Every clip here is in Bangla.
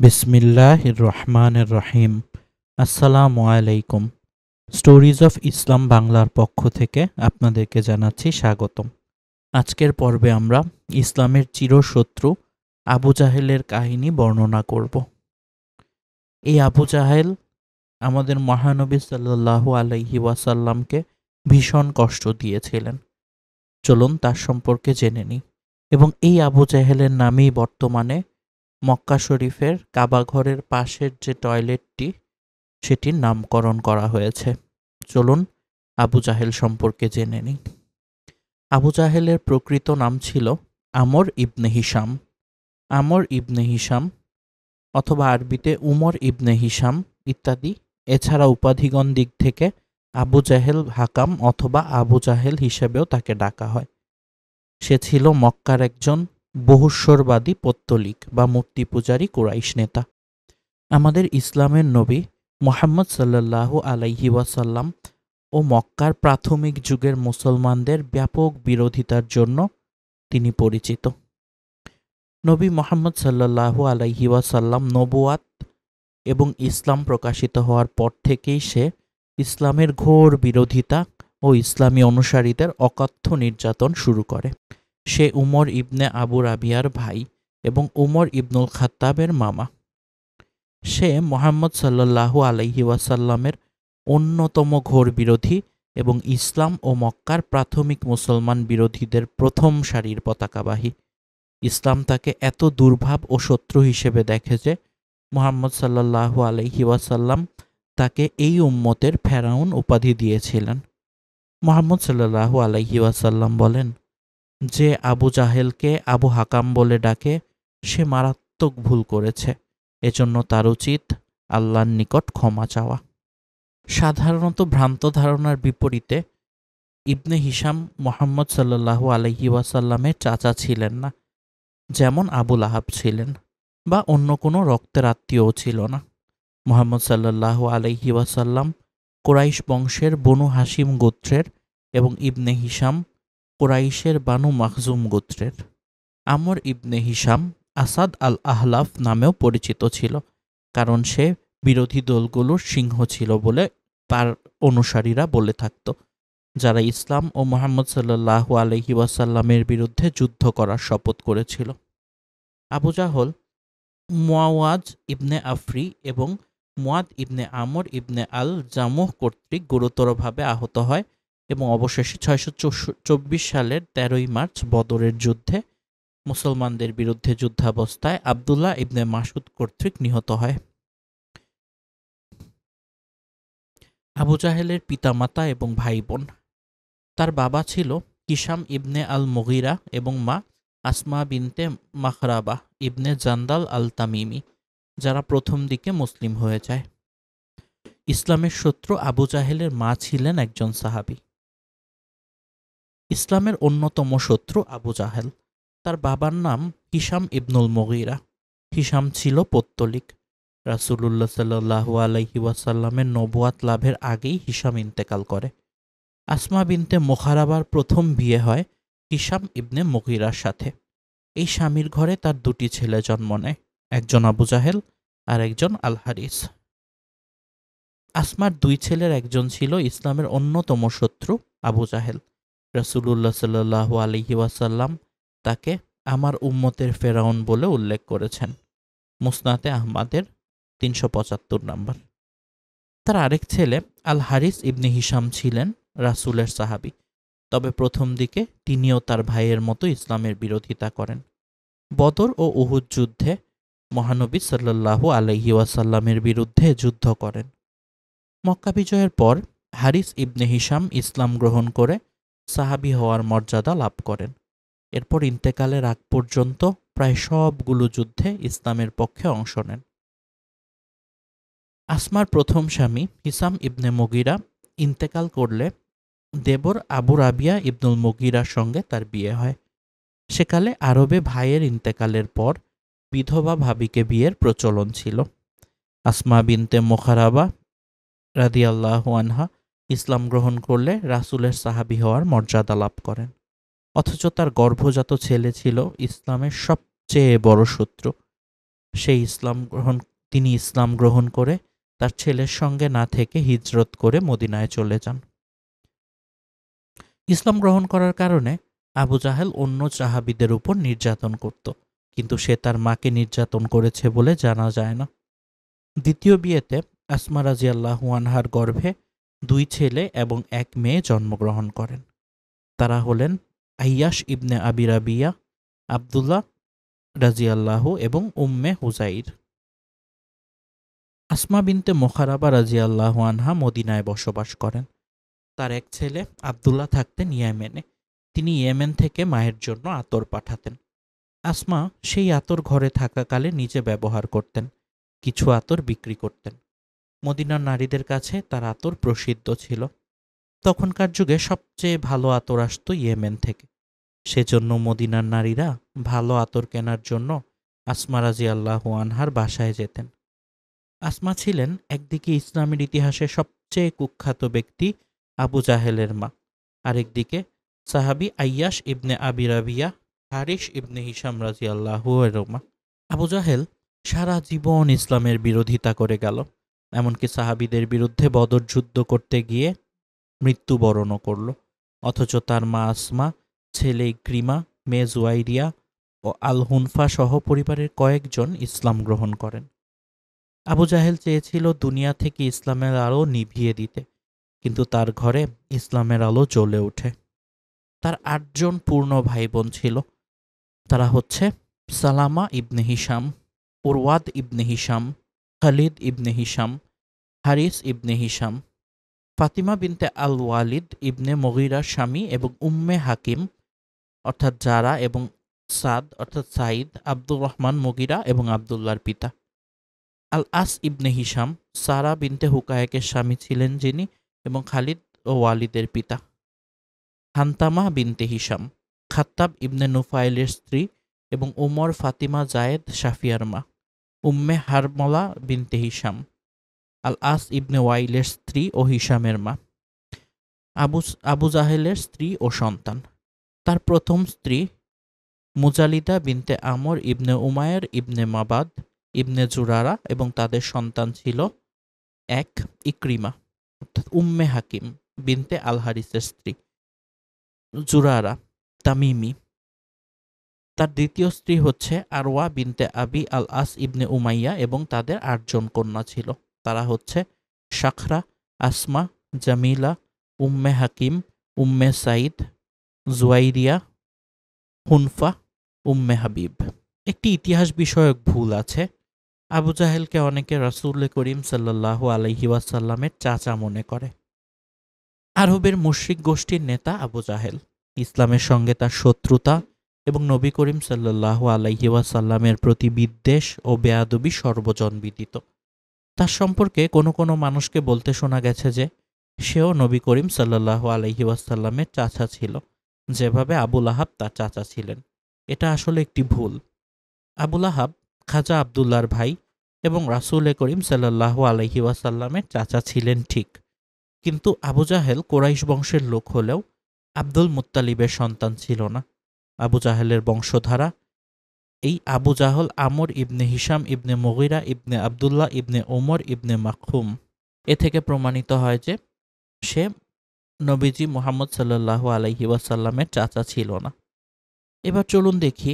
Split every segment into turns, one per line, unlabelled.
বিসমিল্লাহির রহমানির রহিম। আসসালামু আলাইকুম। স্টোরিজ অফ ইসলাম বাংলার পক্ষ থেকে আপনাদেরকে জানাচ্ছি স্বাগতম। আজকের পর্বে আমরা ইসলামের চিরশত্রু আবু জাহেলের কাহিনী বর্ণনা করব। এই আবু জাহেল আমাদের মহানবী সাল্লাল্লাহু আলাইহি ওয়াসাল্লামকে ভীষণ কষ্ট দিয়েছিলেন। চলুন তার সম্পর্কে জেনে নিই। এবং এই আবু জাহেলের নামেই বর্তমানে মক্কা শরীফের কাবা ঘরের পাশের যে টয়লেটটি সেটির নামকরণ করা হয়েছে। চলুন আবু জাহেল সম্পর্কে জেনে নিই। আবু জাহেলের প্রকৃত নাম ছিল আমর ইবনে হিশাম। আমর ইবনে হিশাম অথবা আরবিতে উমর ইবনে হিশাম ইত্যাদি। এছাড়া উপাধিগণ দিক থেকে আবু জাহেল হাকাম অথবা আবু জাহেল হিসেবেও তাকে ডাকা হয়। সে ছিল মক্কার একজন বহুস্বরবাদী পৌত্তলিক বা মূর্তি পূজারী কুরাইশ নেতা। আমাদের ইসলামের নবী মুহাম্মদ সাল্লাল্লাহু আলাইহি ওয়াসাল্লাম ও মক্কার প্রাথমিক যুগের মুসলমানদের ব্যাপক বিরোধিতার জন্য তিনি পরিচিত। নবী মুহাম্মদ সাল্লাল্লাহু আলাইহি ওয়াসাল্লাম নবুয়াত এবং ইসলাম প্রকাশিত হওয়ার পর থেকেই সে ইসলামের ঘোর বিরোধিতা ও ইসলামী অনুসারীদের অকথ্য নির্যাতন শুরু করে। সে উমর ইবনে আবু রাবিয়ার ভাই এবং উমর ইবনুল খাত্তাবের মামা। সে মুহাম্মদ সাল্লাল্লাহু আলাইহি ওয়াসাল্লামের অন্যতম ঘোর বিরোধী এবং ইসলাম ও মক্কার প্রাথমিক মুসলমান বিরোধীদের প্রথম সারির পতাকাবাহী। ইসলাম তাকে এত দুর্ভাব ও শত্রু হিসেবে দেখে যে মুহাম্মদ সাল্লাল্লাহু আলাইহি ওয়াসাল্লাম তাকে এই উম্মতের ফেরাউন উপাধি দিয়েছিলেন। মুহাম্মদ সাল্লাল্লাহু আলাইহি ওয়াসাল্লাম বলেন, যে আবু জাহেলকে আবু হাকাম বলে ডাকে সে মারাত্মক ভুল করেছে। এজন্য তার উচিত আল্লাহর নিকট ক্ষমা চাওয়া। সাধারণত ভ্রান্ত ধারণার বিপরীতে ইবনে হিশাম মুহাম্মদ সাল্লাল্লাহু আলাইহি ওয়াসাল্লামের চাচা ছিলেন না, যেমন আবুল আহাব ছিলেন, বা অন্য কোনো রক্তের আত্মীয়ও ছিল না। মুহাম্মদ সাল্লাল্লাহু আলাইহি ওয়াসাল্লাম কুরাইশ বংশের বনু হাশিম গোত্রের এবং ইবনে হিশাম কুরাইশের বানু মাখজুম গোত্রের। আমর ইবনে হিশাম আসাদ আল আহলাফ নামেও পরিচিত ছিল, কারণ সে বিরোধী দলগুলোর সিংহ ছিল বলে তার অনুসারীরা বলে থাকত, যারা ইসলাম ও মুহাম্মদ সাল্লাল্লাহু আলাইহি ওয়াসাল্লামের বিরুদ্ধে যুদ্ধ করার শপথ করেছিল। আবু জাহল মুয়াওয়াজ ইবনে আফরি এবং মুয়াদ ইবনে আমর ইবনে আল জামুহ কর্তৃক গুরুতরভাবে আহত হয় এবং অবশেষে 624 সালের 13ই মার্চ বদরের যুদ্ধে মুসলমানদের বিরুদ্ধে যুদ্ধাবস্থায় আবদুল্লাহ ইবনে মাসুদ কর্তৃক নিহত হয়। আবু জাহেলের পিতামাতা এবং ভাই বোন। তার বাবা ছিল হিশাম ইবনে আল মুগিরা এবং মা আসমা বিনতে মাখরাবা ইবনে জান্দাল আল তামিমি, যারা প্রথম দিকে মুসলিম হয়ে যায়। ইসলামের শত্রু আবু জাহেলের মা ছিলেন একজন সাহাবী। ইসলামের অন্যতম শত্রু আবু জাহেল। তার বাবার নাম হিশাম ইবনুল মুগিরা। হিশাম ছিল পৌত্তলিক। রাসূলুল্লাহ সাল্লাল্লাহু আলাইহি ওয়াসাল্লামের নবুয়াত লাভের আগেই হিশাম ইন্তেকাল করে। আসমা বিনতে মুখারাবার প্রথম বিয়ে হয় হিশাম ইবনে মুগিরার সাথে। এই স্বামীর ঘরে তার দুটি ছেলে জন্ম নেয়, একজন আবু জাহেল আর একজন আল হারিস। আসমার দুই ছেলের একজন ছিল ইসলামের অন্যতম শত্রু আবু জাহেল। রাসূলুল্লাহ সাল্লাল্লাহু আলাইহি ওয়াসাল্লাম তাকে আমার উম্মতের ফেরাউন বলে উল্লেখ করেছেন, মুসনাদে আহমাদের 375 নম্বর। তার আরেক ছেলে আল হারিস ইবনে হিশাম ছিলেন রাসূলের সাহাবী, তবে প্রথম দিকে তিনিও তার ভাইয়ের মতো ইসলামের বিরোধিতা করেন। বদর ও উহুদ যুদ্ধে মহানবী সাল্লাল্লাহু আলাইহি ওয়াসাল্লামের বিরুদ্ধে যুদ্ধ করেন। মক্কা বিজয়ের পর হারিস ইবনে হিশাম ইসলাম গ্রহণ করে সাহাবী হওয়ার মর্যাদা লাভ করেন। এরপর ইন্তেকালের আগ পর্যন্ত প্রায় সবগুলো যুদ্ধে ইসলামের পক্ষে অংশ নেন। আসমার প্রথম স্বামী হিশাম ইবনে মুগিরা ইন্তেকাল করলে দেবর আবু রাবিয়া ইবনুল মুগিরার সঙ্গে তার বিয়ে হয়। সেকালে আরবে ভাইয়ের ইন্তেকালের পর বিধবা ভাবিকে বিয়ের প্রচলন ছিল। আসমা বিনতে মুখারাবা রাদিয়াল্লাহু আনহা ইসলাম গ্রহণ করলে রাসূলের সাহাবী হওয়ার মর্যাদা লাভ করেন, অথচ তার গর্ভজাত ছেলে ছিল ইসলামের সবচেয়ে বড় শত্রু। তিনি ইসলাম গ্রহণ করে তার ছেলের সঙ্গে না থেকে হিজরত করে মদিনায় চলে যান। ইসলাম গ্রহণ করার কারণে আবু জাহেল অন্য সাহাবীদের উপর নির্যাতন করত, কিন্তু সে তার মাকে নির্যাতন করেছে বলে জানা যায় না। দ্বিতীয় বিয়েতে আসমা রাদিয়াল্লাহু আনহার গর্ভে 2 ছেলে এবং 1 মেয়ে জন্মগ্রহণ করেন। তারা হলেন আইয়াশ ইবনে আবি রাবিয়া, আবদুল্লাহ রাদিয়াল্লাহু এবং উম্মে হুজাইর। আসমা বিনতে মুখারাবা রাদিয়াল্লাহু আনহা মদিনায় বসবাস করেন। তার এক ছেলে আবদুল্লাহ থাকতেন ইয়েমেনে। তিনি ইয়েমেন থেকে মায়ের জন্য আতর পাঠাতেন। আসমা সেই আতর ঘরে থাকাকালে নিজে ব্যবহার করতেন, কিছু আতর বিক্রি করতেন। মদিনার নারীদের কাছে তার আতর প্রসিদ্ধ ছিল। তখনকার যুগে সবচেয়ে ভালো আতর আসতো ইয়েমেন থেকে। সেজন্য মদিনার নারীরা ভালো আতর কেনার জন্য আসমা রাদিয়াল্লাহু আনহার বাসায় যেতেন। আসমা ছিলেন একদিকে ইসলামের ইতিহাসে সবচেয়ে কুখ্যাত ব্যক্তি আবু জাহেলের মা, আরেকদিকে সাহাবী আইয়াশ ইবনে আবি রাবিয়া, হারিস ইবনে হিশাম রাদিয়াল্লাহু এর মা। আবু জাহেল সারা জীবন ইসলামের বিরোধিতা করে গেল, এমনকি সাহাবীদের বিরুদ্ধে বদর যুদ্ধ করতে গিয়ে মৃত্যুবরণও করল। অথচ তার মা আসমা, ছেলে ইকরিমা, মেয়ে জুয়াইরিয়া ও আল হুনফা সহ পরিবারের কয়েকজন ইসলাম গ্রহণ করেন। আবু জাহেল চেয়েছিল দুনিয়া থেকে ইসলামের আলো নিভিয়ে দিতে, কিন্তু তার ঘরে ইসলামের আলো জ্বলে ওঠে। তার 8 জন পূর্ণ ভাই বোন ছিল। তারা হচ্ছে সালামা ইবনে হিশাম, উরওয়াদ ইবনে হিশাম, খালিদ ইবনে হিশাম, হারিস ইবনে হিশাম, ফাতিমা বিনতে আল ওয়ালিদ ইবনে মুগিরার স্বামী এবং উম্মে হাকিম অর্থাৎ জারা এবং সাদ অর্থাৎ সাইদ, আব্দুর রহমান মুগিরা এবং আবদুল্লাহর পিতা। আল আস ইবনে হিশাম সারা বিনতে হুকায়েকের স্বামী ছিলেন যিনি, এবং খালিদ ও ওয়ালিদের পিতা। হান্তামা বিনতে হিশাম খাত্তাব ইবনে নুফাইলের স্ত্রী এবং উমর, ফাতিমা, জায়েদ, সাফিয়ার মা। উম্মে হারমলা বিনতে হিশাম আল আস ইবনে ওয়াইলের স্ত্রী ও হিশামের মা। আবু জাহেলের স্ত্রী ও সন্তান। তার প্রথম স্ত্রী মুজালিদা বিনতে আমর ইবনে উমায়ের ইবনে মাবাদ ইবনে জুরারা, এবং তাদের সন্তান ছিল 1 ইকরিমা অর্থাৎ উম্মে হাকিম বিনতে আল হারিসের স্ত্রী, জুরারা তামিমি। তার দ্বিতীয় স্ত্রী হচ্ছে আরওয়া বিনতে আবি আল আস ইবনে উমাইয়া, এবং তাদের 8 জন কন্যা ছিল। তারা হচ্ছে শাখরা, আসমা, জামিলা, উম্মে হাকিম, উম্মে সাইদ, জুয়াইরিয়া, হুনফা, উম্মে হাবিব। একটি ইতিহাস বিষয়ক ভুল আছে। আবু জাহেলকে অনেকে রাসূল করিম সাল্লাল্লাহু আলাইহি ওয়াসাল্লামের চাচা মনে করে। আরবের মুশরিক গোষ্ঠীর নেতা আবু জাহেল। ইসলামের সঙ্গে তার শত্রুতা এবং নবী করিম সাল্লাল্লাহু আলাইহি ওয়াসাল্লামের প্রতি বিদ্বেষ ও বেয়াদবি সর্বজনবিদিত। তার সম্পর্কে কোনো কোনো মানুষকে বলতে শোনা গেছে যে সেও নবী করিম সাল্লাল্লাহু আলাইহি ওয়াসাল্লামের চাচা ছিল, যেভাবে আবুল আহাব তার চাচা ছিলেন। এটা আসলে একটি ভুল। আবুল আহাব খাজা আবদুল্লাহর ভাই এবং রাসূল করিম সাল্লাল্লাহু আলাইহি ওয়াসাল্লামের চাচা ছিলেন ঠিক, কিন্তু আবু জাহেল কোরাইশ বংশের লোক হলেও আব্দুল মুত্তালিবের সন্তান ছিল না। আবু জাহেলের বংশধারা এই আবু জাহল আমর ইবনে হিশাম ইবনে মুগিরা ইবনে আবদুল্লাহ ইবনে ওমর ইবনে মাখুম। এ থেকে প্রমাণিত হয় যে সে নবীজি মুহাম্মদ সাল্লাল্লাহু আলাইহি ওয়াসাল্লামের চাচা ছিল না। এবার চলুন দেখি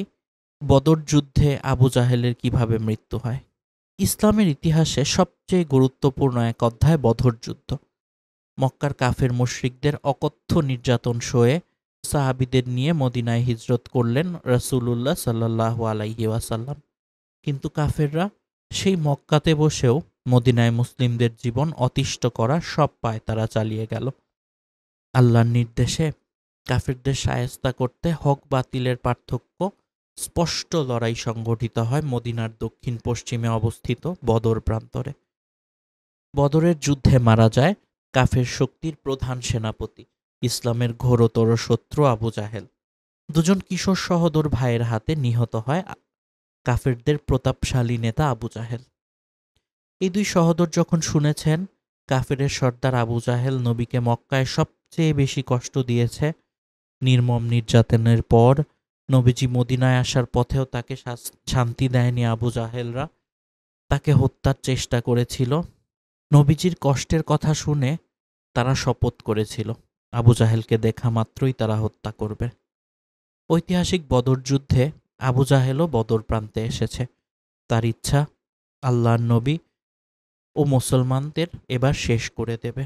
বদর যুদ্ধে আবু জাহেলের কিভাবে মৃত্যু হয়। ইসলামের ইতিহাসে সবচেয়ে গুরুত্বপূর্ণ এক অধ্যায় বদর যুদ্ধ। মক্কার কাফের মুশরিকদের অকথ্য নির্যাতন সয়ে সাহাবীদের নিয়ে মদিনায় হিজরত করলেন রাসূলুল্লাহ সাল্লাল্লাহু আলাইহি ওয়াসাল্লাম। কিন্তু কাফেররা সেই মক্কাতে বসেও মদিনায় মুসলিমদের জীবন অতিষ্ঠ করা সব পায়তারা চালিয়ে গেল। আল্লাহর নির্দেশে কাফেরদের শায়েস্তা করতে হক বাতিলের পার্থক্য স্পষ্ট লড়াই সংঘটিত হয় মদিনার দক্ষিণ পশ্চিমে অবস্থিত বদর প্রান্তরে। বদরের যুদ্ধে মারা যায় কাফের শক্তির প্রধান সেনাপতি, ইসলামের ঘোরতর শত্রু আবু জাহেল। 2 জন কিশোর সহোদর ভাইয়ের হাতে নিহত হয় কাফেরদের প্রতাপশালী নেতা আবু জাহেল। এই 2 সহোদর যখন শুনেছেন কাফেরের সর্দার আবু জাহেল নবীকে মক্কায় সবচেয়ে বেশি কষ্ট দিয়েছে, নির্মম নির্যাতনের পর নবীজি মদিনায় আসার পথেও তাকে শান্তি দেয়নি আবু জাহেলরা, তাকে হত্যার চেষ্টা করেছিল। নবীজির কষ্টের কথা শুনে তারা শপথ করেছিল আবু জাহেলকে দেখা মাত্রই তারা হত্যা করবে। ঐতিহাসিক বদর যুদ্ধে আবু জাহেলও বদর প্রান্তে এসেছে। তার ইচ্ছা আল্লাহর নবী ও মুসলমানদের এবার শেষ করে দেবে।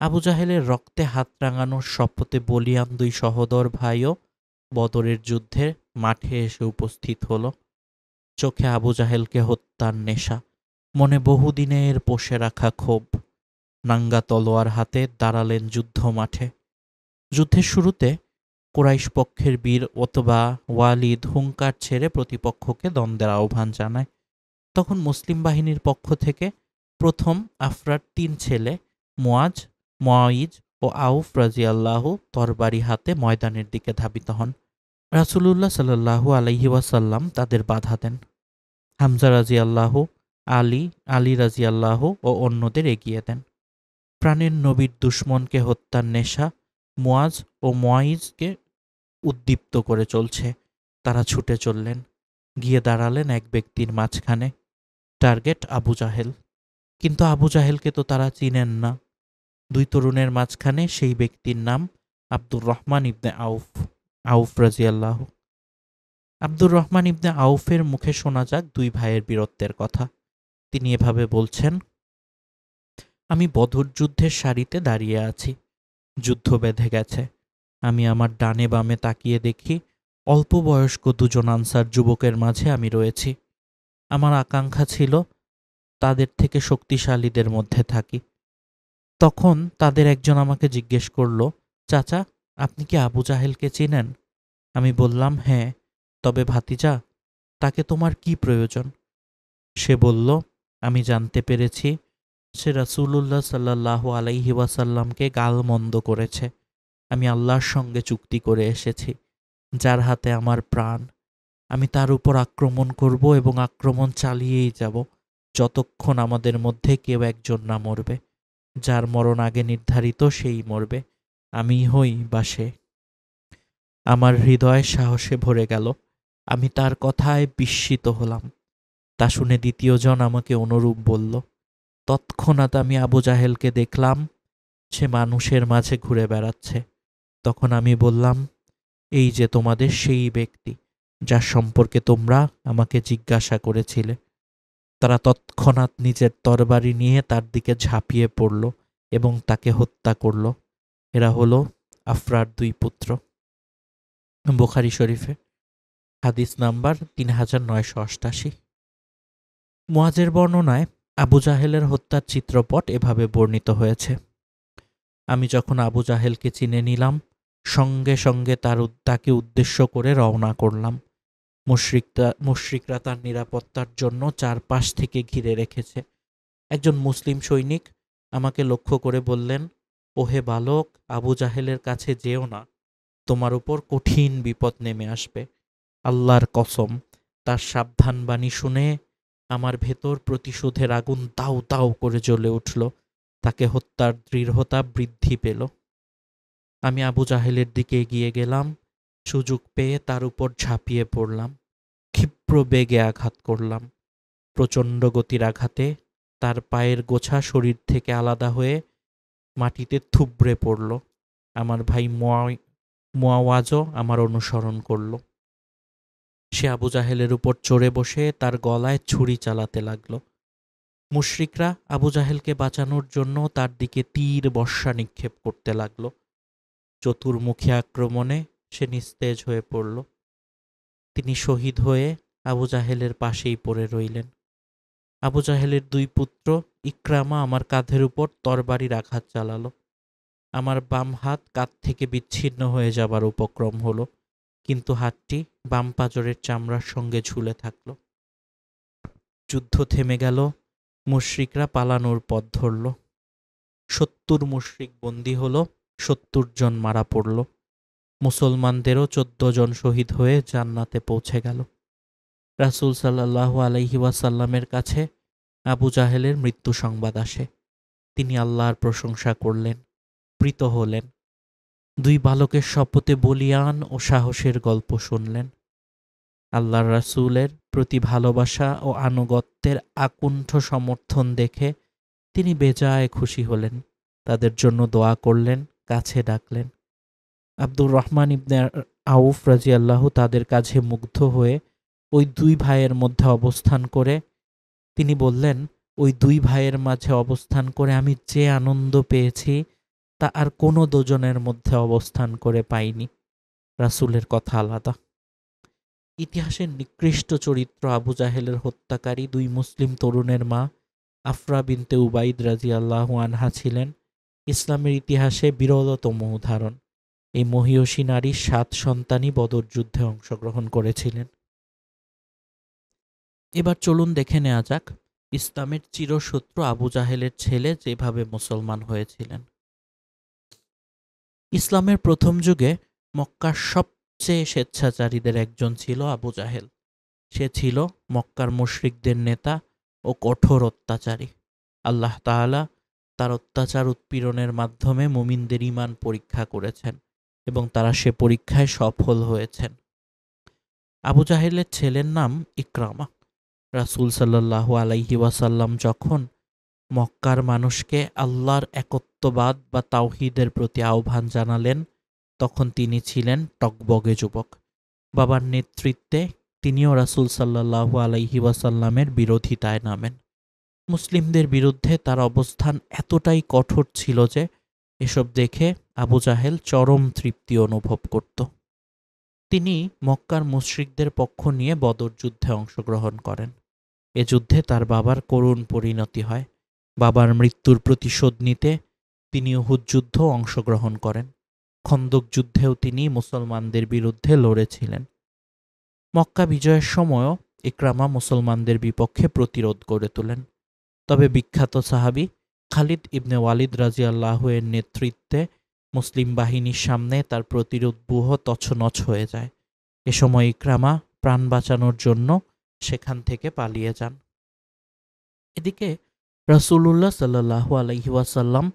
আবু জাহেলের রক্তে হাত রাঙানোর শপথে বলিয়ান দুই সহোদর ভাইও বদরের যুদ্ধে মাঠে এসে উপস্থিত হল। চোখে আবু জাহেলকে হত্যার নেশা, মনে বহুদিনের পোষে রাখা ক্ষোভ। নাঙ্গা তলোয়ার হাতে দাঁড়ালেন যুদ্ধ মাঠে। যুদ্ধের শুরুতে কুরাইশ পক্ষের বীর অথবা ওয়ালিদ হুঙ্কার ছেড়ে প্রতিপক্ষকে দ্বন্দ্বের আহ্বান জানায়। তখন মুসলিম বাহিনীর পক্ষ থেকে প্রথম আফরার ৩ ছেলে মুয়াজ, মুয়াইজ ও আউফ রাজিয়াল্লাহু তরবারি হাতে ময়দানের দিকে ধাবিত হন। রাসূলুল্লাহ সাল্লাল্লাহু আলাইহি ওয়াসাল্লাম তাদের বাধা দেন। হামজা রাজিয়াল্লাহু, আলী রাজিয়াল্লাহু ও অন্যদের এগিয়ে দেন। প্রাণের নবীর দুশমনকে হত্যার নেশা মুয়াজ ও মুয়াইজকে উদ্দীপ্ত করে চলছে। তারা ছুটে চললেন, গিয়ে দাঁড়ালেন এক ব্যক্তির মাঝখানে। টার্গেট আবু জাহেল। কিন্তু আবু জাহেলকে তো তারা চিনেন না। দুই তরুণের মাঝখানে সেই ব্যক্তির নাম আব্দুর রহমান ইবনে আউফ রাজিয়াল্লাহু। আব্দুর রহমান ইবনে আউফের মুখে শোনা যাক দুই ভাইয়ের বীরত্বের কথা। তিনি এভাবে বলছেন, আমি বদর যুদ্ধের সারিতে দাঁড়িয়ে আছি। যুদ্ধ বেঁধে গেছে। আমি আমার ডানে বামে তাকিয়ে দেখি অল্প বয়স্ক দুজন আনসার যুবকের মাঝে আমি রয়েছি। আমার আকাঙ্ক্ষা ছিল তাদের থেকে শক্তিশালীদের মধ্যে থাকি। তখন তাদের একজন আমাকে জিজ্ঞেস করল, চাচা, আপনি কি আবু জাহেলকে চিনেন? আমি বললাম, হ্যাঁ। তবে ভাতিজা, তাকে তোমার কি প্রয়োজন? সে বলল, আমি জানতে পেরেছি সে রাসূলুল্লাহ সাল্লাল্লাহু আলাইহি ওয়াসাল্লামকে গালমন্দ করেছে। আমি আল্লাহর সঙ্গে চুক্তি করে এসেছি, যার হাতে আমার প্রাণ। আমি তার উপর আক্রমণ করব এবং আক্রমণ চালিয়েই যাব যতক্ষণ আমাদের মধ্যে কেউ একজন না মরবে। যার মরণ আগে নির্ধারিত সেই মরবে, আমি হই বা সে। আমার হৃদয় সাহসে ভরে গেল। আমি তার কথায় বিস্মিত হলাম। তা শুনে দ্বিতীয়জন আমাকে অনুরূপ বলল। তৎক্ষণাৎ আমি আবু জাহেলকে দেখলাম, সে মানুষের মাঝে ঘুরে বেড়াচ্ছে। তখন আমি বললাম, এই যে তোমাদের সেই ব্যক্তি যার সম্পর্কে তোমরা আমাকে জিজ্ঞাসা করেছিলে। তারা তৎক্ষণাৎ নিজের তরবারি নিয়ে তার দিকে ঝাঁপিয়ে পড়ল এবং তাকে হত্যা করল। এরা হলো আফরার দুই পুত্র। বুখারী শরীফে হাদিস নাম্বার 3988। মুয়াজের বর্ণনায় আবু জাহেলের হত্যার চিত্রপট এভাবে বর্ণিত হয়েছে। আমি যখন আবু জাহেলকে চিনে নিলাম, সঙ্গে সঙ্গে তাকে উদ্দেশ্য করে রওনা করলাম। মুশরিকরা তার নিরাপত্তার জন্য চারপাশ থেকে ঘিরে রেখেছে। একজন মুসলিম সৈনিক আমাকে লক্ষ্য করে বললেন, ওহে বালক, আবু জাহেলের কাছে যেও না, তোমার উপর কঠিন বিপদ নেমে আসবে। আল্লাহর কসম, তার সাবধানবাণী শুনে আমার ভেতর প্রতিশোধের আগুন দাউ দাউ করে জ্বলে উঠল। তাকে হত্যার দৃঢ়তা বৃদ্ধি পেল। আমি আবু জাহেলের দিকে এগিয়ে গেলাম। সুযোগ পেয়ে তার উপর ঝাঁপিয়ে পড়লাম। ক্ষিপ্র বেগে আঘাত করলাম। প্রচণ্ড গতির আঘাতে তার পায়ের গোছা শরীর থেকে আলাদা হয়ে মাটিতে থুবড়ে পড়ল। আমার ভাই মুয়াওয়াজও আমার অনুসরণ করল। সে আবু জাহেলের উপর চড়ে বসে তার গলায় ছুরি চালাতে লাগল। মুশরিকরা আবু জাহেলকে বাঁচানোর জন্য তার দিকে তীর বর্ষা নিক্ষেপ করতে লাগল। চতুর্মুখী আক্রমণে সে নিস্তেজ হয়ে পড়ল। তিনি শহীদ হয়ে আবু জাহেলের পাশেই পড়ে রইলেন। আবু জাহেলের দুই পুত্র ইকরামা আমার কাঁধের উপর তরবারির আঘাত চালালো। আমার বাম হাত কাঁধ থেকে বিচ্ছিন্ন হয়ে যাবার উপক্রম হলো, কিন্তু হাতটি বাম পাঁজরের চামড়ার সঙ্গে ঝুলে থাকল। যুদ্ধ থেমে গেল। মুশরিকরা পালানোর পথ ধরল। 70 মুশরিক বন্দী হলো, 70 জন মারা পড়ল। মুসলমানদেরও 14 জন শহীদ হয়ে জান্নাতে পৌঁছে গেল। রাসূল সাল্লাল্লাহু আলাইহি ওয়াসাল্লামের কাছে আবু জাহেলের মৃত্যু সংবাদ আসে। তিনি আল্লাহর প্রশংসা করলেন, প্রীত হলেন। দুই বালকের শপথে বলিয়ান ও সাহসের গল্প শুনলেন। আল্লাহর রাসূলের প্রতি ভালোবাসা ও আনুগত্যের আকুণ্ঠ সমর্থন দেখে তিনি বেজায় খুশি হলেন। তাদের জন্য দোয়া করলেন, কাছে ডাকলেন। আব্দুর রহমান ইবনে আউফ রাদিয়াল্লাহু তাদের কাছে মুগ্ধ হয়ে ওই দুই ভাইয়ের মধ্যে অবস্থান করে তিনি বললেন, ওই দুই ভাইয়ের মাঝে অবস্থান করে আমি যে আনন্দ পেয়েছি তা আর কোনো দুজনের মধ্যে অবস্থান করে পাইনি। রাসূলের কথা আলাদা। ইতিহাসের নিকৃষ্ট চরিত্র আবু জাহেলের হত্যাকারী দুই মুসলিম তরুণের মা আফরা বিনতে উবাইদ রাদিয়াল্লাহু আনহা ছিলেন ইসলামের ইতিহাসে বিরলতম উদাহরণ। এই মহিয়সী নারীর ৭ সন্তানই বদর যুদ্ধে অংশগ্রহণ করেছিলেন। এবার চলুন দেখে নেওয়া যাক ইসলামের চিরশত্রু আবু জাহেলের ছেলে যেভাবে মুসলমান হয়েছিলেন। ইসলামের প্রথম যুগে মক্কার সবচেয়ে স্বেচ্ছাচারীদের একজন ছিল আবু জাহেল। সে ছিল মক্কার মুশরিকদের নেতা ও কঠোর অত্যাচারী। আল্লাহ তাআলা তার অত্যাচার উৎপীড়নের মাধ্যমে মুমিনদের ঈমান পরীক্ষা করেছেন এবং তারা সে পরীক্ষায় সফল হয়েছেন। আবু জাহেলের ছেলের নাম ইকরামা। রাসূল সাল্লাল্লাহু আলাইহি ওয়াসাল্লাম যখন মক্কার মানুষকে আল্লাহর একত্ববাদ বা তাওহীদের প্রতি আহ্বান জানালেন, তখন তিনি ছিলেন টগবগে যুবক। বাবার নেতৃত্বে তিনিও রাসূল সাল্লাল্লাহু আলাইহি ওয়াসাল্লামের বিরোধিতায় নামেন। মুসলিমদের বিরুদ্ধে তার অবস্থান এতটাই কঠোর ছিল যে এসব দেখে আবু জাহেল চরম তৃপ্তি অনুভব করত। তিনি মক্কার মুশরিকদের পক্ষ নিয়ে বদর যুদ্ধে অংশগ্রহণ করেন। এ যুদ্ধে তার বাবার করুণ পরিণতি হয়। বাবার মৃত্যুর প্রতিশোধ নিতে তিনি উহুদ যুদ্ধ অংশগ্রহণ করেন। খন্দক যুদ্ধেও তিনি মুসলমানদের বিরুদ্ধে লড়েছিলেন। মক্কা বিজয়ের সময়ও ইকরামা মুসলমানদের বিপক্ষে প্রতিরোধ গড়ে তোলেন। তবে বিখ্যাত সাহাবী খালিদ ইবনে ওয়ালিদ রাদিয়াল্লাহু এর নেতৃত্বে মুসলিম বাহিনীর সামনে তার প্রতিরোধ ব্যূহ তছনছ হয়ে যায়। এ সময় ইকরামা প্রাণ বাঁচানোর জন্য সেখান থেকে পালিয়ে যান। এদিকে রাসূলুল্লাহ সাল্লাল্লাহু আলাইহি ওয়াসাল্লাম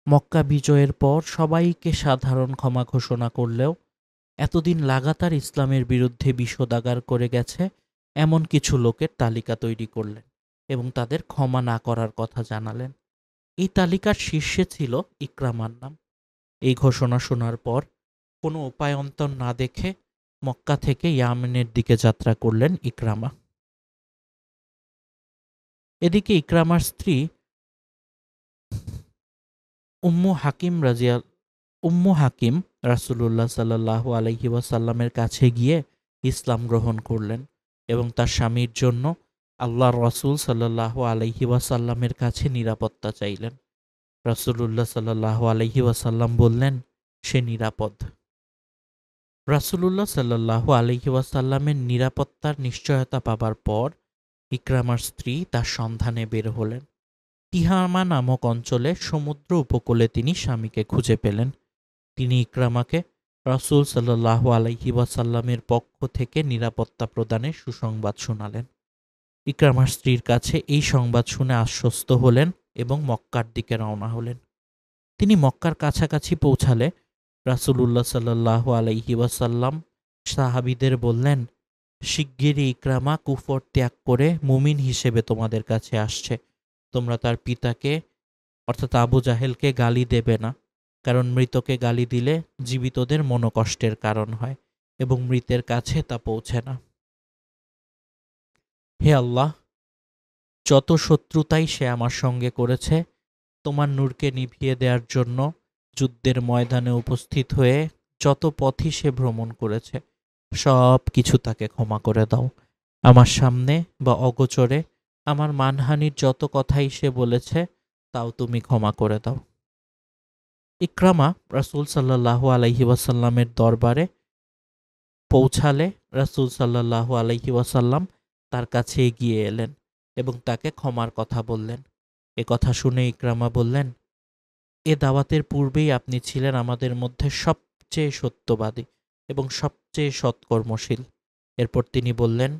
মক্কা বিজয়ের পর সবাইকে সাধারণ ক্ষমা ঘোষণা করলেও এতদিন লাগাতার ইসলামের বিরুদ্ধে বিষোদাগার করে গেছে এমন কিছু লোকের তালিকা তৈরি করলেন এবং তাদের ক্ষমা না করার কথা জানালেন। এই তালিকার শীর্ষে ছিল ইকরামার নাম। এই ঘোষণা শোনার পর কোনো উপায়ন্তর না দেখে মক্কা থেকে ইয়ামেনের দিকে যাত্রা করলেন ইকরামা। এদিকে ইকরামার স্ত্রী উম্মু হাকিম রাসূলুল্লাহ সাল্লাল্লাহু আলাইহি ওয়াসাল্লামের কাছে গিয়ে ইসলাম গ্রহণ করলেন এবং তার স্বামীর জন্য আল্লাহর রাসূল সাল্লাল্লাহু আলাইহি ওয়াসাল্লামের কাছে নিরাপত্তা চাইলেন। রাসূলুল্লাহ সাল্লাল্লাহু আলাইহি ওয়াসাল্লাম বললেন, সে নিরাপদ। রাসূলুল্লাহ সাল্লাল্লাহু আলাইহি ওয়াসাল্লামের নিরাপত্তার নিশ্চয়তা পাবার পর ইকরামার স্ত্রী তার সন্ধানে বের হলেন। তিহামা নামক অঞ্চলে সমুদ্র উপকূলে তিনি স্বামীকে খুঁজে পেলেন। তিনি ইকরামাকে রাসূল সাল্লাল্লাহু আলাইহি ওয়াসাল্লামের পক্ষ থেকে নিরাপত্তা প্রদানের সুসংবাদ শোনালেন। ইকরামার স্ত্রীর কাছে এই সংবাদ শুনে আশ্বস্ত হলেন এবং মক্কার দিকে রওনা হলেন। তিনি মক্কার কাছাকাছি পৌঁছালে রাসূলুল্লাহ সাল্লাল্লাহু আলাইহি ওয়াসাল্লাম সাহাবীদের বললেন, শিগগিরই ইকরামা কুফর ত্যাগ করে মুমিন হিসেবে তোমাদের কাছে আসছে। তোমরা তার পিতাকে অর্থাৎ আবু জাহেলকে গালি দেবে না, কারণ মৃতকে গালি দিলে জীবিতদের মনোকষ্টের কারণ হয় এবং মৃতের কাছে তা পৌঁছে না। হে আল্লাহ, যত শত্রুতাই সে আমার সঙ্গে করেছে তোমার নূরকে নিভিয়ে দেওয়ার জন্য যুদ্ধের ময়দানে উপস্থিত হয়ে যত পথই সে ভ্রমণ করেছে সব কিছু তাকে ক্ষমা করে দাও। আমার সামনে বা অগোচরে আমার মানহানির যত কথাই সে বলেছে তাও তুমি ক্ষমা করে দাও। ইকরামা রাসূল সাল্লাল্লাহু আলাইহি ওয়াসাল্লামের দরবারে পৌঁছালে রাসূল সাল্লাল্লাহু আলাইহি ওয়াসাল্লাম তার কাছে এগিয়ে এলেন এবং তাকে ক্ষমার কথা বললেন। এ কথা শুনে ইকরামা বললেন, এ দাওয়াতের পূর্বেই আপনি ছিলেন আমাদের মধ্যে সবচেয়ে সত্যবাদী এবং সবচেয়ে সৎকর্মশীল। এরপর তিনি বললেন,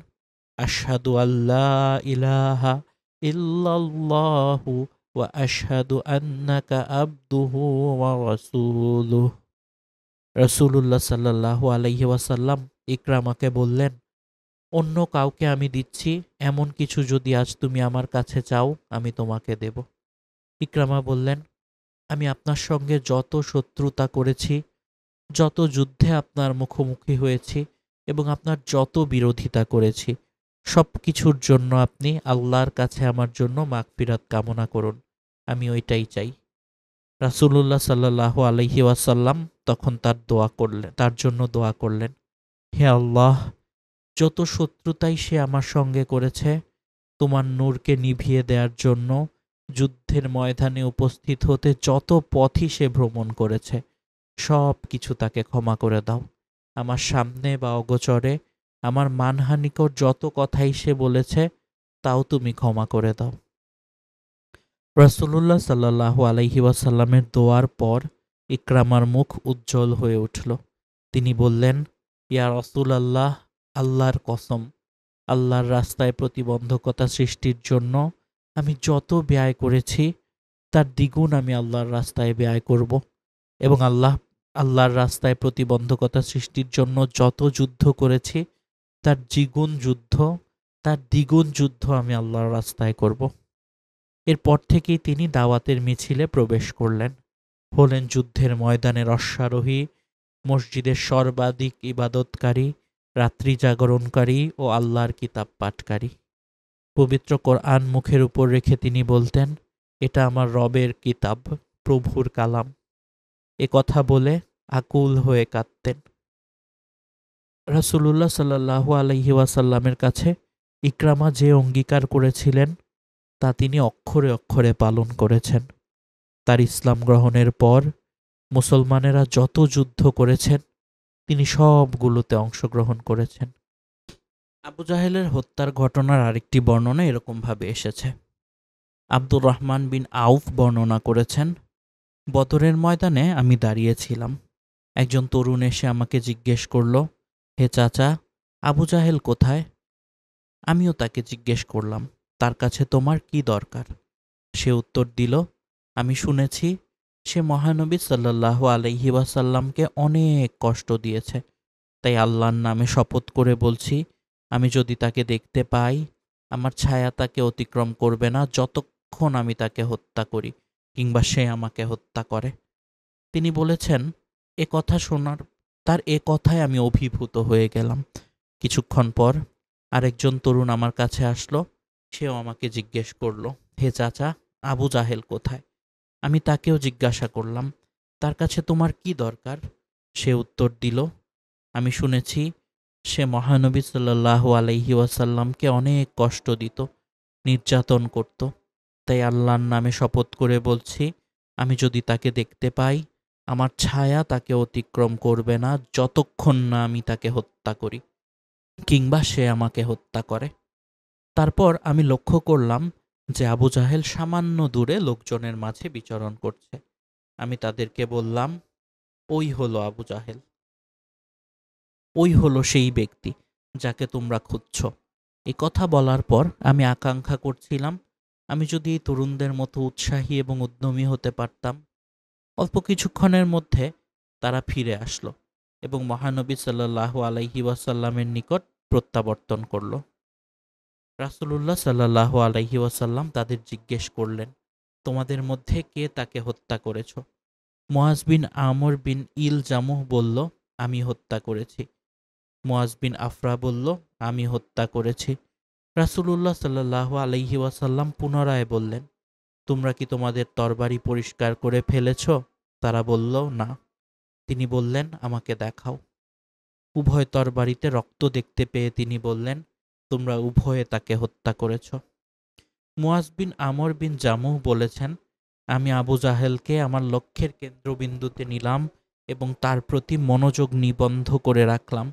আশহাদু আল্লা ইলাহা ইল্লাল্লাহু ওয়া আশহাদু আন্নাকা আবদুহু ওয়া রাসূলুহু। রাসূলুল্লাহ সাল্লাল্লাহু আলাইহি ওয়াসাল্লাম ইকরামাকে বললেন, অন্য কাউকে আমি দিচ্ছি, এমন কিছু যদি আজ তুমি আমার কাছে চাও আমি তোমাকে দেব। ইকরামা বললেন, আমি আপনার সঙ্গে যত শত্রুতা করেছি, যত যুদ্ধে আপনার মুখোমুখি হয়েছি এবং আপনার যত বিরোধিতা করেছি, সব কিছুর জন্য আপনি আল্লাহর কাছে আমার জন্য মাগফিরাত কামনা করুন, আমি ওইটাই চাই। রাসূলুল্লাহ সাল্লাল্লাহু আলাইহি ওয়াসাল্লাম তখন তার জন্য দোয়া করলেন, হে আল্লাহ, যত শত্রুতাই সে আমার সঙ্গে করেছে, তোমার নূরকে নিভিয়ে দেওয়ার জন্য যুদ্ধের ময়দানে উপস্থিত হতে যত পথই সে ভ্রমণ করেছে, সব কিছু তাকে ক্ষমা করে দাও। আমার সামনে বা অগোচরে আমার মানহানিকর যত কথাই সে বলেছে, তাও তুমি ক্ষমা করে দাও। রাসূলুল্লাহ সাল্লাল্লাহু আলাইহি ওয়াসাল্লামের দোয়ার পর ইকরামার মুখ উজ্জ্বল হয়ে উঠল। তিনি বললেন, ইয়া রাসূলাল্লাহ, আল্লাহর কসম, আল্লাহর রাস্তায় প্রতিবন্ধকতা সৃষ্টির জন্য আমি যত ব্যয় করেছি তার দ্বিগুণ আমি আল্লাহর রাস্তায় ব্যয় করব, এবং আল্লাহর রাস্তায় প্রতিবন্ধকতা সৃষ্টির জন্য যত যুদ্ধ করেছি তার দ্বিগুণ যুদ্ধ আমি আল্লাহর রাস্তায় করব। এরপর থেকেই তিনি দাওয়াতের মিছিলে প্রবেশ করলেন, হলেন যুদ্ধের ময়দানের অশ্বারোহী, মসজিদের সর্বাধিক ইবাদতকারী, রাত্রি জাগরণকারী ও আল্লাহর কিতাব পাঠকারী। পবিত্র কোরআন মুখের উপর রেখে তিনি বলতেন, এটা আমার রবের কিতাব, প্রভুর কালাম। এ কথা বলে আকুল হয়ে কাঁদতেন। রাসূলুল্লাহ সাল্লাল্লাহু আলাইহি ওয়াসাল্লামের কাছে ইকরামা যে অঙ্গীকার করেছিলেন তা তিনি অক্ষরে অক্ষরে পালন করেছেন। তার ইসলাম গ্রহণের পর মুসলমানেরা যত যুদ্ধ করেছেন তিনি সবগুলোতে অংশগ্রহণ করেছেন। আবু জাহেলের হত্যার ঘটনার আরেকটি বর্ণনা এরকমভাবে এসেছে। আব্দুর রহমান বিন আউফ বর্ণনা করেছেন, বদরের ময়দানে আমি দাঁড়িয়েছিলাম। একজন তরুণ এসে আমাকে জিজ্ঞেস করল, হে চাচা, আবু জাহেল কোথায়? আমিও তাকে জিজ্ঞেস করলাম, তার কাছে তোমার কি দরকার? সে উত্তর দিল, আমি শুনেছি সে মহানবী সাল্লাল্লাহু আলাইহি ওয়াসাল্লামকে অনেক কষ্ট দিয়েছে, তাই আল্লাহর নামে শপথ করে বলছি, আমি যদি তাকে দেখতে পাই আমার ছায়া তাকে অতিক্রম করবে না যতক্ষণ আমি তাকে হত্যা করি কিংবা সে আমাকে হত্যা করে। তিনি বলেছেন, তার এ কথায় আমি অভিভূত হয়ে গেলাম। কিছুক্ষণ পর আরেকজন তরুণ আমার কাছে আসলো। সেও আমাকে জিজ্ঞেস করল, হে চাচা, আবু জাহেল কোথায়? আমি তাকেও জিজ্ঞাসা করলাম, তার কাছে তোমার কি দরকার? সে উত্তর দিল, আমি শুনেছি সে মহানবী সাল্লাল্লাহু আলাইহি ওয়াসাল্লামকে অনেক কষ্ট দিত, নির্যাতন করত, তাই আল্লাহর নামে শপথ করে বলছি, আমি যদি তাকে দেখতে পাই আমার ছায়া তাকে অতিক্রম করবে না যতক্ষণ না আমি তাকে হত্যা করি কিংবা সে আমাকে হত্যা করে। তারপর আমি লক্ষ্য করলাম যে আবু জাহেল সামান্য দূরে লোকজনের মাঝে বিচরণ করছে। আমি তাদেরকে বললাম, ওই হলো আবু জাহেল, ওই হলো সেই ব্যক্তি যাকে তোমরা খুঁজছ। এই কথা বলার পর আমি আকাঙ্ক্ষা করছিলাম আমি যদি এই তরুণদের মতো উৎসাহী এবং উদ্যমী হতে পারতাম। অল্প কিছুক্ষণের মধ্যে তারা ফিরে আসলো এবং মহানবী সাল্লাল্লাহু আলাইহি ওয়াসাল্লামের নিকট প্রত্যাবর্তন করল। রাসূলুল্লাহ সাল্লাল্লাহু আলাইহি ওয়াসাল্লাম তাদের জিজ্ঞেস করলেন, তোমাদের মধ্যে কে তাকে হত্যা করেছ? মুআজ বিন আমর বিন ইল জামুহ বলল, আমি হত্যা করেছি। মুআজ বিন আফরা বলল, আমি হত্যা করেছি। রাসূলুল্লাহ সাল্লাল্লাহু আলাইহি ওয়াসাল্লাম পুনরায় বললেন, তোমরা কি তোমাদের তরবারি পরিষ্কার করে ফেলেছ? তারা বলল, না। তিনি বললেন, আমাকে দেখাও। উভয় তরবারিতে রক্ত দেখতে পেয়ে তিনি বললেন, তোমরা উভয়ে তাকে হত্যা করেছ। মুআজ বিন আমর বিন জামুহ বলেছেন, আমি আবু জাহেলকে আমার লক্ষ্যের কেন্দ্রবিন্দুতে নিলাম এবং তার প্রতি মনোযোগ নিবন্ধ করে রাখলাম।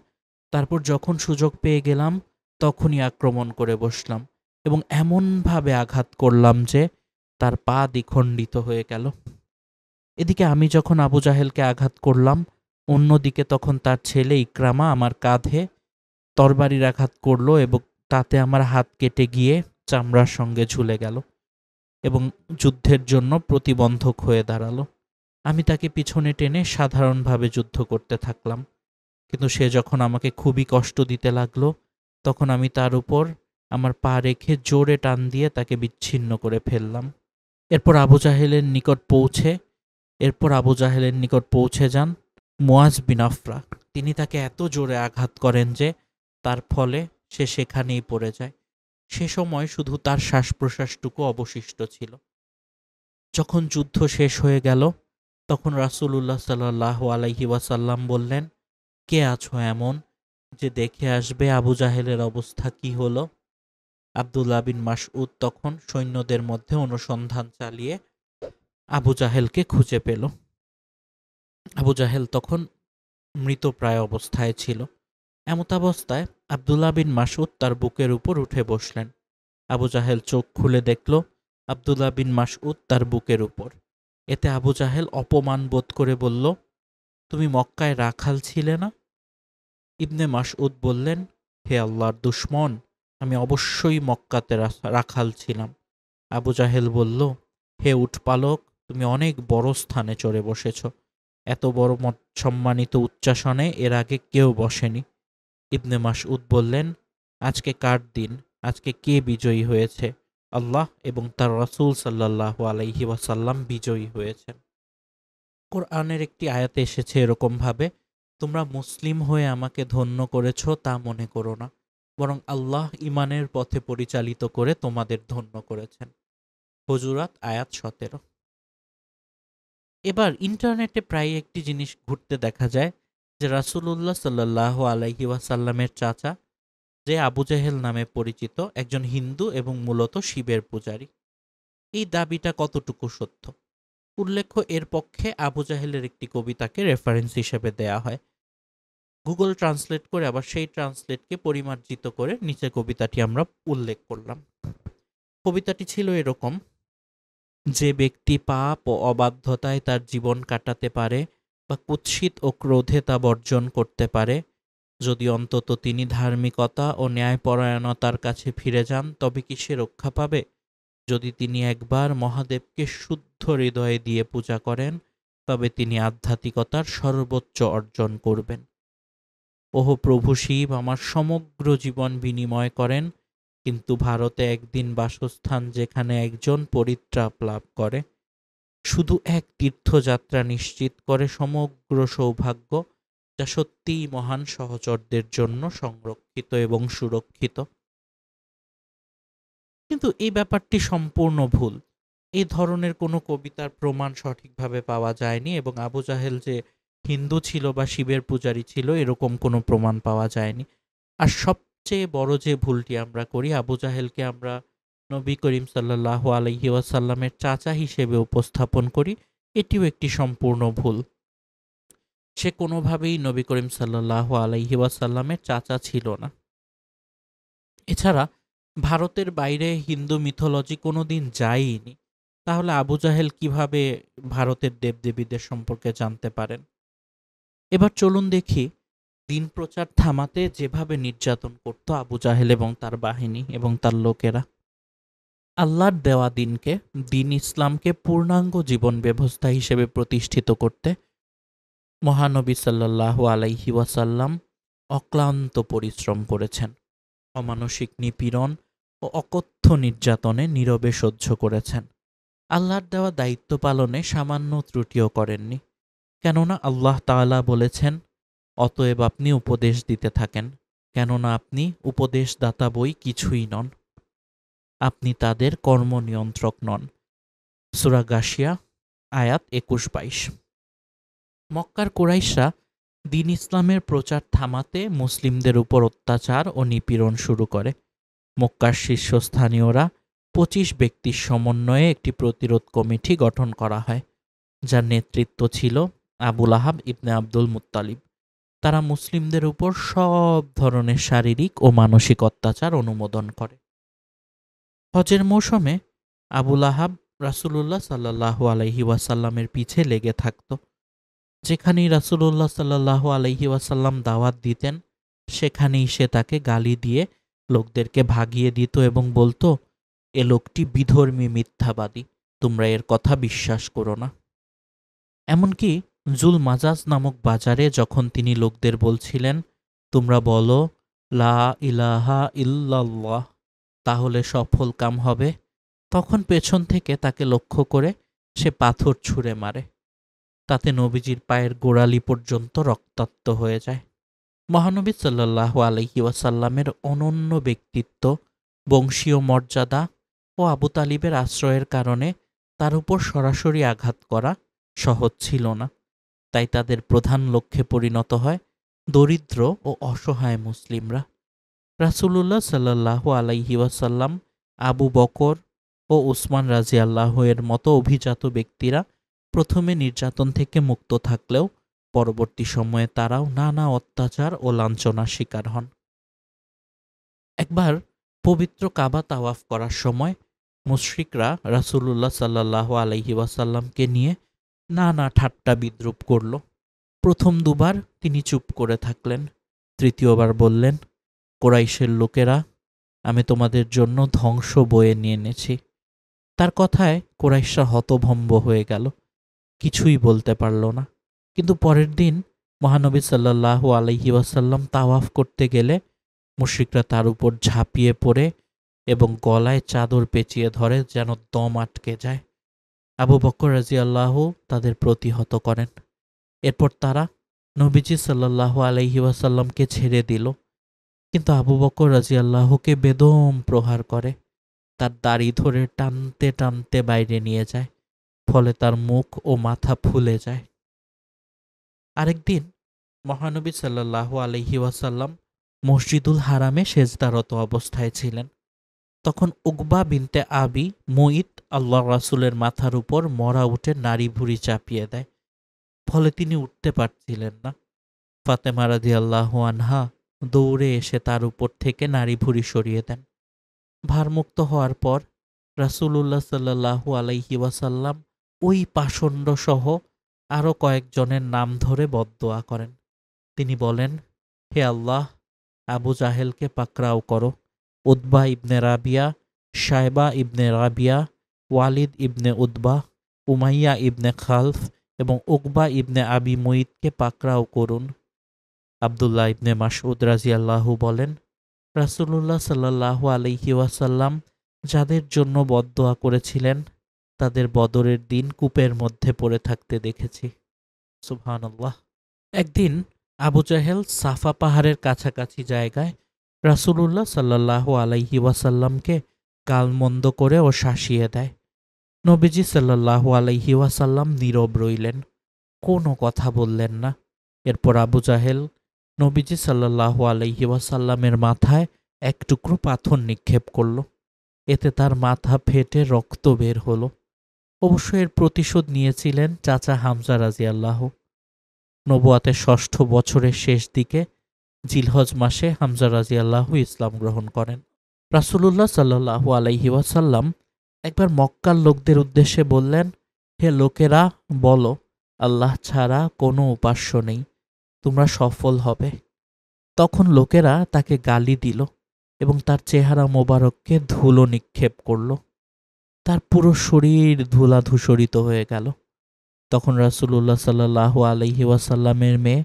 তারপর যখন সুযোগ পেয়ে গেলাম তখনই আক্রমণ করে বসলাম এবং এমনভাবে আঘাত করলাম যে তার পা দ্বিখণ্ডিত হয়ে গেল। এদিকে আমি যখন আবু জাহেলকে আঘাত করলাম, অন্যদিকে তখন তার ছেলে ইকরামা আমার কাঁধে তরবারির আঘাত করল এবং তাতে আমার হাত কেটে গিয়ে চামড়ার সঙ্গে ঝুলে গেল এবং যুদ্ধের জন্য প্রতিবন্ধক হয়ে দাঁড়ালো। আমি তাকে পিছনে টেনে সাধারণভাবে যুদ্ধ করতে থাকলাম, কিন্তু সে যখন আমাকে খুবই কষ্ট দিতে লাগলো, তখন আমি তার উপর আমার পা রেখে জোরে টান দিয়ে তাকে বিচ্ছিন্ন করে ফেললাম। এরপর আবু জাহেলের নিকট পৌঁছে যান মুয়াজ বিন আফরা। তিনি তাকে এত জোরে আঘাত করেন যে তার ফলে সে সেখানেই পড়ে যায়। সে সময় শুধু তার শ্বাস প্রশ্বাসটুকু অবশিষ্ট ছিল। যখন যুদ্ধ শেষ হয়ে গেল, তখন রাসূলুল্লাহ সাল্লাল্লাহু আলাইহি ওয়াসাল্লাম বললেন, কে আছো এমন যে দেখে আসবে আবু জাহেলের অবস্থা কি হলো? আব্দুল্লাহ বিন মাসউদ তখন সৈন্যদের মধ্যে অনুসন্ধান চালিয়ে আবু জাহেলকে খুঁজে পেল। আবু জাহেল তখন মৃতপ্রায় অবস্থায় ছিল। এমতাবস্থায় আব্দুল্লাহ বিন মাসউদ তার বুকের উপর উঠে বসলেন। আবু জাহেল চোখ খুলে দেখল আব্দুল্লাহ বিন মাসউদ তার বুকের উপর। এতে আবু জাহেল অপমান বোধ করে বলল, তুমি মক্কায় রাখাল ছিলে না? ইবনে মাসউদ বললেন, হে আল্লাহর দুশমন, আমি অবশ্যই মক্কাতে রাখাল ছিলাম। আবু জাহেল বলল, হে উটপালক, তুমি অনেক বড় স্থানে চড়ে বসেছ। এত বড় সম্মানিত উচ্চাসনে এর আগে কেউ বসেনি। ইবনে মাসউদ বললেন, আজকে কার দিন? আজকে কে বিজয়ী হয়েছে? আল্লাহ এবং তার রাসূল সাল্লাল্লাহু আলাইহি ওয়াসাল্লাম বিজয়ী হয়েছেন। কোরআনের একটি আয়াতে এসেছে এরকম ভাবে, তোমরা মুসলিম হয়ে আমাকে ধন্য করেছ তা মনে করো না, বরং আল্লাহ ইমানের পথে পরিচালিত করে তোমাদের ধন্য করেছেন। হুজুরাত আয়াত 17। এবার ইন্টারনেটে প্রায় একটি জিনিস ঘুরতে দেখা যায় যে রাসূলুল্লাহ সাল্লাল্লাহু আলাইহি ওয়াসাল্লামের চাচা, যে আবু জেহেল নামে পরিচিত, একজন হিন্দু এবং মূলত শিবের পূজারী। এই দাবিটা কতটুকু সত্য? উল্লেখ্য, এর পক্ষে আবু জাহেলের একটি কবিতাকে রেফারেন্স হিসেবে দেয়া হয়। গুগল ট্রান্সলেট করে আবার সেই ট্রান্সলেটকে পরিমার্জিত করে নিচে কবিতাটি আমরা উল্লেখ করলাম। কবিতাটি ছিল এরকম: যে ব্যক্তি পাপ ও অবাধ্যতায় তার জীবন কাটাতে পারে বা কুৎসিত ও ক্রোধে তা বর্জন করতে পারে, যদি অন্তত তিনি ধার্মিকতা ও ন্যায়পরায়ণতার কাছে ফিরে যান, তবে কি সে রক্ষা পাবে? যদি তিনি একবার মহাদেবকে শুদ্ধ হৃদয়ে দিয়ে পূজা করেন, তবে তিনি আধ্যাত্মিকতার সর্বোচ্চ অর্জন করবেন। ওহ প্রভু শিব আমার সমগ্র জীবন বিনিময় করেন, কিন্তু ভারতে একদিন বাসস্থান যেখানে একজন পরিত্রাপ লাভ করে, শুধু এক তীর্থযাত্রা নিশ্চিত করে সমগ্র সৌভাগ্য, যা সত্যিই মহান সহচরদের জন্য সংরক্ষিত এবং সুরক্ষিত। কিন্তু এই ব্যাপারটি সম্পূর্ণ ভুল। এই ধরনের কোনো কবিতার প্রমাণ সঠিকভাবে পাওয়া যায়নি, এবং আবু জাহেল যে হিন্দু ছিল বা শিবের পূজারী ছিল এরকম কোনো প্রমাণ পাওয়া যায়নি। আর সবচেয়ে বড় যে ভুলটি আমরা করি, আবু জাহেলকে আমরা নবী করিম সাল্লাল্লাহু আলাইহি ওয়াসাল্লামের চাচা হিসেবে উপস্থাপন করি, এটিও একটি সম্পূর্ণ ভুল। সে কোনোভাবেই নবী করিম সাল্লাল্লাহু আলাইহি ওয়াসাল্লামের চাচা ছিল না। এছাড়া ভারতের বাইরে হিন্দু মিথোলজি কোনোদিন যায়ইনি, তাহলে আবু জাহেল কিভাবে ভারতের দেবদেবীদের সম্পর্কে জানতে পারেন? এবার চলুন দেখি দিন প্রচার থামাতে যেভাবে নির্যাতন করত আবু জাহেল এবং তার বাহিনী এবং তার লোকেরা। আল্লাহর দেওয়া দিন ইসলামকে পূর্ণাঙ্গ জীবন ব্যবস্থা হিসেবে প্রতিষ্ঠিত করতে মহানবী সাল্লাল্লাহু আলাইহি ওয়াসাল্লাম অক্লান্ত পরিশ্রম করেছেন। অমানসিক নিপীড়ন ও অকথ্য নির্যাতনে নীরবে সহ্য করেছেন। আল্লাহর দেওয়া দায়িত্ব পালনে সামান্য ত্রুটিও করেননি, কেননা আল্লাহ তাআলা বলেছেন, অতএব আপনি উপদেশ দিতে থাকেন, কেননা আপনি উপদেশদাতা বই কিছুই নন, আপনি তাদের কর্মনিয়ন্ত্রক নন। সূরা গাশিয়া আয়াত 21-22। মক্কার কুরাইশরা দিন ইসলামের প্রচার থামাতে মুসলিমদের উপর অত্যাচার ও নিপীড়ন শুরু করে। মক্কার শীর্ষস্থানীয়রা 25 ব্যক্তির সমন্বয়ে একটি প্রতিরোধ কমিটি গঠন করা হয়, যার নেতৃত্ব ছিল আবু লাহাব ইবনে আব্দুল মুত্তালিব। তারা মুসলিমদের উপর সব ধরনের শারীরিক ও মানসিক অত্যাচার অনুমোদন করে। হজের মৌসুমে আবু লাহাব রাসূলুল্লাহ সাল্লাল্লাহু আলাইহি ওয়াসাল্লামের পিছে লেগে থাকত। যেখানেই রাসূলুল্লাহ সাল্লাল্লাহু আলাইহি ওয়াসাল্লাম দাওয়াত দিতেন, সেখানেই সে তাকে গালি দিয়ে লোকদেরকে ভাগিয়ে দিত এবং বলতো, এ লোকটি বিধর্মী মিথ্যাবাদী, তোমরা এর কথা বিশ্বাস করো না। এমনকি জুল মাজাজ নামক বাজারে যখন তিনি লোকদের বলছিলেন, তোমরা বলো লা ইলাহা ইল্লাল্লাহ, তাহলে সফল কাম হবে, তখন পেছন থেকে তাকে লক্ষ্য করে সে পাথর ছুঁড়ে মারে। তাতে নবীজির পায়ের গোড়ালি পর্যন্ত রক্তাক্ত হয়ে যায়। মহানবী সাল্লাল্লাহু আলাইহি ওয়াসাল্লামের অনন্য ব্যক্তিত্ব, বংশীয় মর্যাদা ও আবু তালিবের আশ্রয়ের কারণে তার উপর সরাসরি আঘাত করা সহজ ছিল না। তাই তাদের প্রধান লক্ষ্যে পরিণত হয় দরিদ্র ও অসহায় মুসলিমরা। রাসূলুল্লাহ সাল্লাল্লাহু আলাইহি ওয়াসাল্লাম, আবু বকর ও উসমান রাদিয়াল্লাহু এর মতো অভিজাত ব্যক্তিরা প্রথমে নির্যাতন থেকে মুক্ত থাকলেও পরবর্তী সময়ে তারাও নানা অত্যাচার ও লাঞ্ছনার শিকার হন। একবার পবিত্র কাবা তাওয়াফ করার সময় মুশরিকরা রাসূলুল্লাহ সাল্লাল্লাহু আলাইহি ওয়াসাল্লামকে নিয়ে নানা ঠাট্টা বিদ্রূপ করল। প্রথম দুবার তিনি চুপ করে থাকলেন। তৃতীয়বার বললেন, কুরাইশের লোকেরা, আমি তোমাদের জন্য ধ্বংস বয়ে নিয়ে এনেছি। তার কথায় কুরাইশরা হতভম্ব হয়ে গেল, কিছুই বলতে পারল না। কিন্তু পরের দিন মহানবী সাল্লাল্লাহু আলাইহি ওয়াসাল্লাম তাওয়াফ করতে গেলে মুশরিকরা তার উপর ঝাঁপিয়ে পড়ে এবং গলায় চাদর পেঁচিয়ে ধরে, যেন দম আটকে যায়। আবু বকর রাদিয়াল্লাহু তাদের প্রতিহত করেন। এরপর তারা নবীজি সাল্লাল্লাহু আলাইহি ওয়াসাল্লামকে ছেড়ে দিল, কিন্তু আবু বকর রাদিয়াল্লাহুকে বেদম প্রহার করে, তার দাড়ি ধরে টানতে টানতে বাইরে নিয়ে যায়, ফলে তার মুখ ও মাথা ফুলে যায়। আরেকদিন মহানবী সাল্লাল্লাহু আলাইহি ওয়াসাল্লাম মসজিদুল হারামে সেজদারত অবস্থায় ছিলেন। তখন উকবা বিনতে আবি মুইত আল্লাহ রাসূলের মাথার উপর মরা উটের নাড়ি ভুঁড়ি চাপিয়ে দেয়, ফলে তিনি উঠতে পারছিলেন না। ফাতেমা রাদিয়াল্লাহু আনহা দৌড়ে এসে তার উপর থেকে নাড়ি ভুঁড়ি সরিয়ে দেন। ভারমুক্ত হওয়ার পর রাসূলুল্লাহ সাল্লাল্লাহু আলাইহি ওয়াসাল্লাম ওই পাষণ্ড সহ আরও কয়েকজনের নাম ধরে বদদোয়া করেন। তিনি বলেন, হে আল্লাহ, আবু জাহেলকে পাকড়াও করো, উতবা ইবনে রাবিয়া, শায়বা ইবনে রাবিয়া, ওয়ালিদ ইবনে উতবা, উমাইয়া ইবনে খালফ এবং উকবা ইবনে আবি মুইতকে পাকড়াও করুন। আবদুল্লাহ ইবনে মাসউদ রাদিয়াল্লাহু বলেন, রাসূলুল্লাহ সাল্লাল্লাহু আলাইহি ওয়াসাল্লাম যাদের জন্য বদদোয়া করেছিলেন তাদের বদরের দিন কূপের মধ্যে পড়ে থাকতে দেখেছি। সুবহানাল্লাহ। একদিন আবু জাহেল সাফা পাহাড়ের কাছাকাছি জায়গায় রাসূলুল্লাহ সাল্লাল্লাহু আলাইহি ওয়াসাল্লামকে গালমন্দ করে ও শাসিয়ে দেয়। নবীজি সাল্লাল্লাহু আলাইহি ওয়াসাল্লাম নীরব রইলেন, কোনো কথা বললেন না। এরপর আবু জাহেল নবীজি সাল্লাল্লাহু আলাইহি ওয়াসাল্লামের মাথায় এক টুকরো পাথর নিক্ষেপ করল। এতে তার মাথা ফেটে রক্ত বের হলো। অবশ্য এর প্রতিশোধ নিয়েছিলেন চাচা হামজা রাদিয়াল্লাহু। নবুয়াতের ৬ষ্ঠ বছরের শেষ দিকে জিলহজ মাসে হামজা রাদিয়াল্লাহু ইসলাম গ্রহণ করেন। রাসূলুল্লাহ সাল্লাল্লাহু আলাইহি ওয়াসাল্লাম একবার মক্কার লোকদের উদ্দেশ্যে বললেন, হে লোকেরা, বলো, আল্লাহ ছাড়া কোনো উপাস্য নেই, তোমরা সফল হবে। তখন লোকেরা তাকে গালি দিল এবং তার চেহারা মোবারককে ধুলো নিক্ষেপ করল। তার পুরো শরীর ধূলাধূসরিত হয়ে গেল। তখন রাসূলুল্লাহ সাল্লাল্লাহু আলাইহি ওয়াসাল্লামের মেয়ে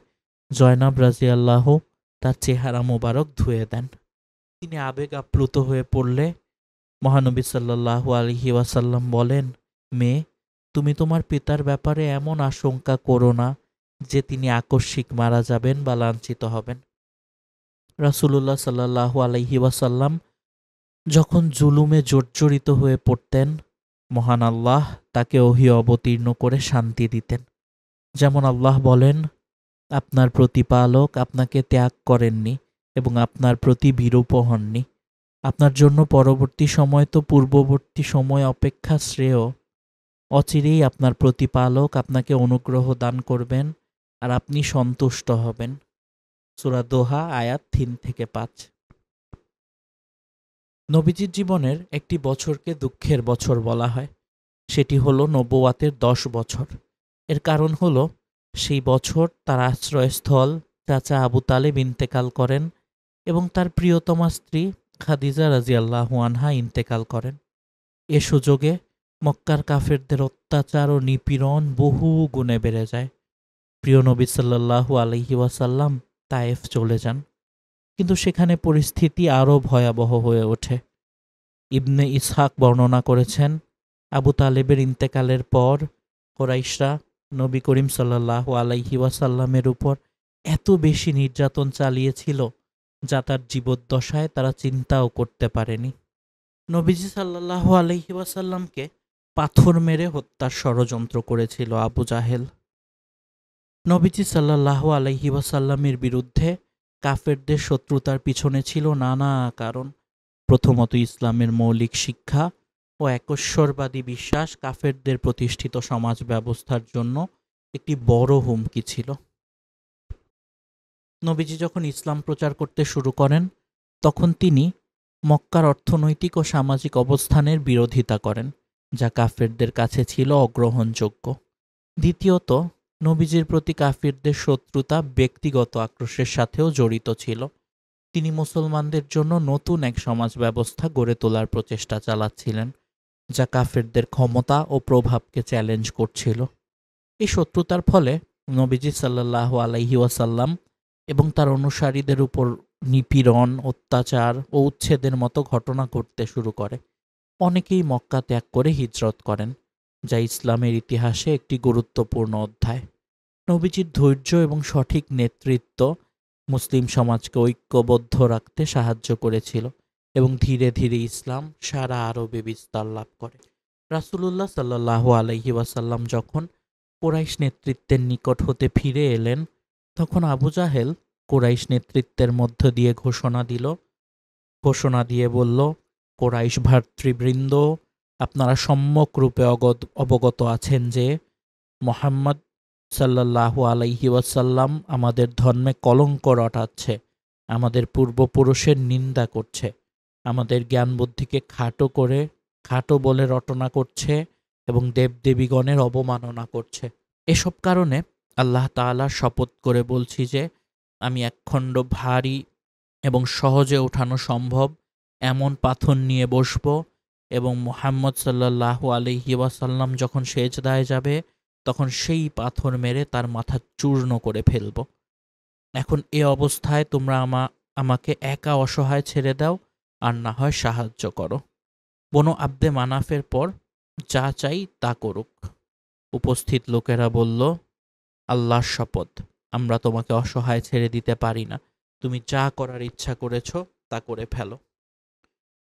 জয়নাব রাদিয়াল্লাহু তার চেহারা মোবারক ধুয়ে দেন। তিনি আবেগ আপ্লুত হয়ে পড়লে মহানবী সাল্লাল্লাহু আলাইহি ওয়াসাল্লাম বলেন, মেয়ে, তুমি তোমার পিতার ব্যাপারে এমন আশঙ্কা করো না যে তিনি আকস্মিক মারা যাবেন বা লাঞ্ছিত হবেন। রাসূলুল্লাহ সাল্লাল্লাহু আলাইহি ওয়াসাল্লাম যখন জুলুমে জর্জরিত হয়ে পড়তেন, মহান আল্লাহ তাকে ওহী অবতীর্ণ করে শান্তি দিতেন। যেমন আল্লাহ বলেন, আপনার প্রতিপালক আপনাকে ত্যাগ করেননি এবং আপনার প্রতি বিরূপ হননি। আপনার জন্য পরবর্তী সময় তো পূর্ববর্তী সময় অপেক্ষা শ্রেয়। অচিরেই আপনার প্রতিপালক আপনাকে অনুগ্রহ দান করবেন আর আপনি সন্তুষ্ট হবেন। সূরা দোহা আয়াত ৩-৫। নবীজির জীবনের একটি বছরকে দুঃখের বছর বলা হয়। সেটি হলো নবুয়াতের ১০ বছর। এর কারণ হলো সেই বছর তার আশ্রয়স্থল চাচা আবু তালেব ইন্তেকাল করেন এবং তার প্রিয়তমা স্ত্রী খাদিজা রাদিয়াল্লাহু আনহা ইন্তেকাল করেন। এ সুযোগে মক্কার কাফেরদের অত্যাচার ও নিপীড়ন বহু গুণে বেড়ে যায়। প্রিয় নবী সাল্লাল্লাহু আলাইহি ওয়াসাল্লাম তায়েফ চলে যান, কিন্তু সেখানে পরিস্থিতি আরও ভয়াবহ হয়ে ওঠে। ইবনে ইসহাক বর্ণনা করেছেন, আবু তালেবের ইন্তেকালের পর কুরাইশরা নবী করিম সাল্লাল্লাহু আলাইহি ওয়াসাল্লামের উপর এত বেশি নির্যাতন চালিয়েছিল যা তার জীবদ্দশায় তারা চিন্তাও করতে পারেনি। নবীজি সাল্লাল্লাহু আলাইহি ওয়াসাল্লামকে পাথর মেরে হত্যার ষড়যন্ত্র করেছিল আবু জাহেল। নবীজি সাল্লাল্লাহু আলাইহি ওয়াসাল্লামের বিরুদ্ধে কাফেরদের শত্রুতার পিছনে ছিল নানা কারণ। প্রথমত, ইসলামের মৌলিক শিক্ষা ও একশ্বরবাদী বিশ্বাস কাফেরদের প্রতিষ্ঠিত সমাজ ব্যবস্থার জন্য একটি বড় হুমকি ছিল। নবীজি যখন ইসলাম প্রচার করতে শুরু করেন, তখন তিনি মক্কার অর্থনৈতিক ও সামাজিক অবস্থানের বিরোধিতা করেন, যা কাফেরদের কাছে ছিল অগ্রহণযোগ্য। দ্বিতীয়ত, নবীজির প্রতি কাফিরদের শত্রুতা ব্যক্তিগত আক্রোশের সাথেও জড়িত ছিল। তিনি মুসলমানদের জন্য নতুন এক সমাজ ব্যবস্থা গড়ে তোলার প্রচেষ্টা চালাচ্ছিলেন, যা কাফেরদের ক্ষমতা ও প্রভাবকে চ্যালেঞ্জ করছিল। এই শত্রুতার ফলে নবীজি সাল্লাল্লাহু আলাইহি ওয়াসাল্লাম এবং তার অনুসারীদের উপর নিপীড়ন, অত্যাচার ও উচ্ছেদের মতো ঘটনা ঘটতে শুরু করে। অনেকেই মক্কা ত্যাগ করে হিজরত করেন, যা ইসলামের ইতিহাসে একটি গুরুত্বপূর্ণ অধ্যায়। নবীজির ধৈর্য এবং সঠিক নেতৃত্ব মুসলিম সমাজকে ঐক্যবদ্ধ রাখতে সাহায্য করেছিল এবং ধীরে ধীরে ইসলাম সারা আরবে বিস্তার লাভ করে। রাসূলুল্লাহ সাল্লাল্লাহু আলাইহি ওয়াসাল্লাম যখন কুরাইশ নেতৃত্বের নিকট হতে ফিরে এলেন, তখন আবু জাহেল কুরাইশ নেতৃত্বের মধ্য দিয়ে ঘোষণা দিয়ে বলল, কুরাইশ ভ্রাতৃবৃন্দ, আপনারা সম্যক রূপে অবগত আছেন যে মুহাম্মদ সাল্লাল্লাহু আলাইহি ওয়াসাল্লাম আমাদের ধর্মে কলঙ্ক রটাচ্ছে, আমাদের পূর্বপুরুষের নিন্দা করছে, আমাদের জ্ঞান বুদ্ধিকে খাটো বলে রটনা করছে এবং দেবদেবীগণের অবমাননা করছে। এসব কারণে আল্লাহ তাআলার শপথ করে বলছি যে আমি একখণ্ড ভারী এবং সহজে ওঠানো সম্ভব এমন পাথর নিয়ে বসব এবং মুহাম্মদ সাল্লাল্লাহু আলাইহি ওয়াসাল্লাম যখন সেজদায় যাবে তখন সেই পাথর মেরে তার মাথা চূর্ণ করে ফেলব। এখন এ অবস্থায় তোমরা আমাকে একা অসহায় ছেড়ে দাও, আর না হয় সাহায্য করো। বনু আব্দে মানাফের পর যা চাই তা করুক। উপস্থিত লোকেরা বলল, আল্লাহর শপথ, আমরা তোমাকে অসহায় ছেড়ে দিতে পারি না, তুমি যা করার ইচ্ছা করেছ তা করে ফেলো।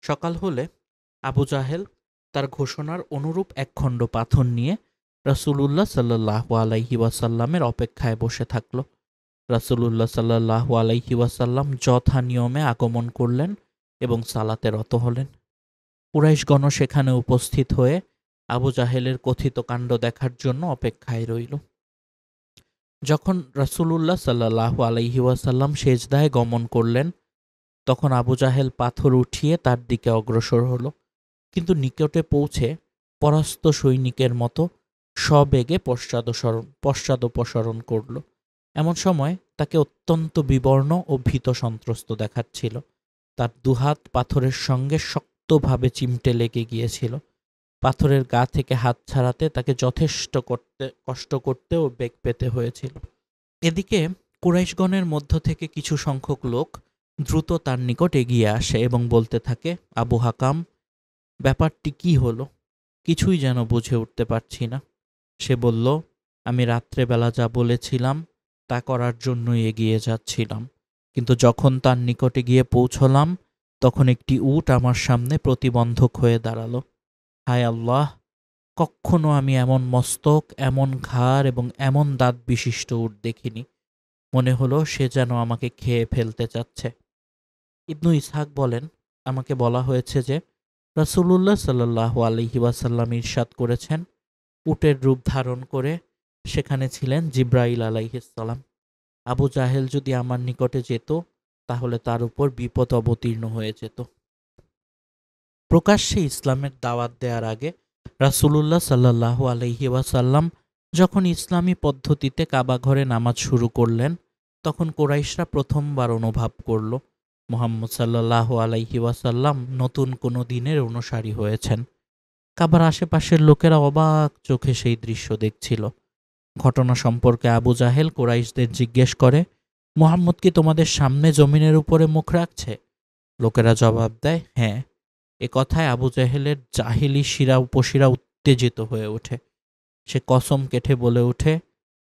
সকাল হলে আবু জাহেল তার ঘোষণার অনুরূপ একখণ্ড পাথর নিয়ে রাসূলুল্লাহ সাল্লাল্লাহু আলাইহি ওয়াসাল্লামের অপেক্ষায় বসে থাকল। রাসূলুল্লাহ সাল্লাল্লাহু আলাইহি ওয়াসাল্লাম যথা নিয়মে আগমন করলেন এবং সালাতে রত হলেন। কুরাইশগণ সেখানে উপস্থিত হয়ে আবু জাহেলের কথিত কাণ্ড দেখার জন্য অপেক্ষায় রইল। যখন রাসূলুল্লাহ সাল্লাল্লাহু আলাইহি ওয়াসাল্লাম সেজদায় গমন করলেন, তখন আবু জাহেল পাথর উঠিয়ে তার দিকে অগ্রসর হল, কিন্তু নিকটে পৌঁছে পরাস্ত সৈনিকের মতো সবেগে পশ্চাদপসরণ করল। এমন সময় তাকে অত্যন্ত বিবর্ণ ও ভীত সন্ত্রস্ত দেখাচ্ছিল। তার দুহাত পাথরের সঙ্গে শক্তভাবে চিমটে লেগে গিয়েছিল। পাথরের গা থেকে হাত ছাড়াতে তাকে যথেষ্ট কষ্ট করতে ও বেগ পেতে হয়েছিল। এদিকে কুরাইশগণের মধ্য থেকে কিছু সংখ্যক লোক দ্রুত তার নিকট এগিয়ে আসে এবং বলতে থাকে, আবু হাকাম, ব্যাপারটি কি হলো? কিছুই যেন বুঝে উঠতে পারছি না। সে বলল, আমি রাত্রেবেলা যা বলেছিলাম তা করার জন্যই এগিয়ে যাচ্ছিলাম, কিন্তু যখন তার নিকটে গিয়ে পৌঁছলাম তখন একটি উট আমার সামনে প্রতিবন্ধক হয়ে দাঁড়ালো। হায় আল্লাহ, কখনো আমি এমন মস্তক, এমন ঘাড় এবং এমন দাঁত বিশিষ্ট উট দেখিনি। মনে হলো সে যেন আমাকে খেয়ে ফেলতে চাচ্ছে। ইবনু ইসহাক বলেন, আমাকে বলা হয়েছে যে রাসূলুল্লাহ সাল্লাল্লাহু আলাইহি ওয়াসাল্লাম ইরশাদ করেছেন, উটের রূপ ধারণ করে সেখানে ছিলেন জিবরাইল আলাইহিস সালাম। আবু জাহেল যদি আমার নিকটে যেত তাহলে তার উপর বিপদ অবতীর্ণ হয়ে যেত। প্রকাশ্যে ইসলামের দাওয়াত দেওয়ার আগে রাসূলুল্লাহ সাল্লাল্লাহু আলাইহি ওয়াসাল্লাম যখন ইসলামী পদ্ধতিতে কাবা ঘরে নামাজ শুরু করলেন, তখন কুরাইশরা প্রথমবার অনুভব করল মুহাম্মদ সাল্লাল্লাহু আলাইহি ওয়াসাল্লাম নতুন কোনো দিনের অনুসারী হয়েছেন। কাবার আশেপাশের লোকেরা অবাক চোখে সেই দৃশ্য দেখছিল। ঘটনা সম্পর্কে আবু জাহেল কুরাইশদের জিজ্ঞেস করে, মুহাম্মদ কি তোমাদের সামনে জমিনের উপরে মুখ রাখছে? লোকেরা জবাব দেয়, হ্যাঁ। এ কথায় আবু জাহেলের জাহিলি শিরা উপশিরা উত্তেজিত হয়ে ওঠে। সে কসম কেটে বলে ওঠে,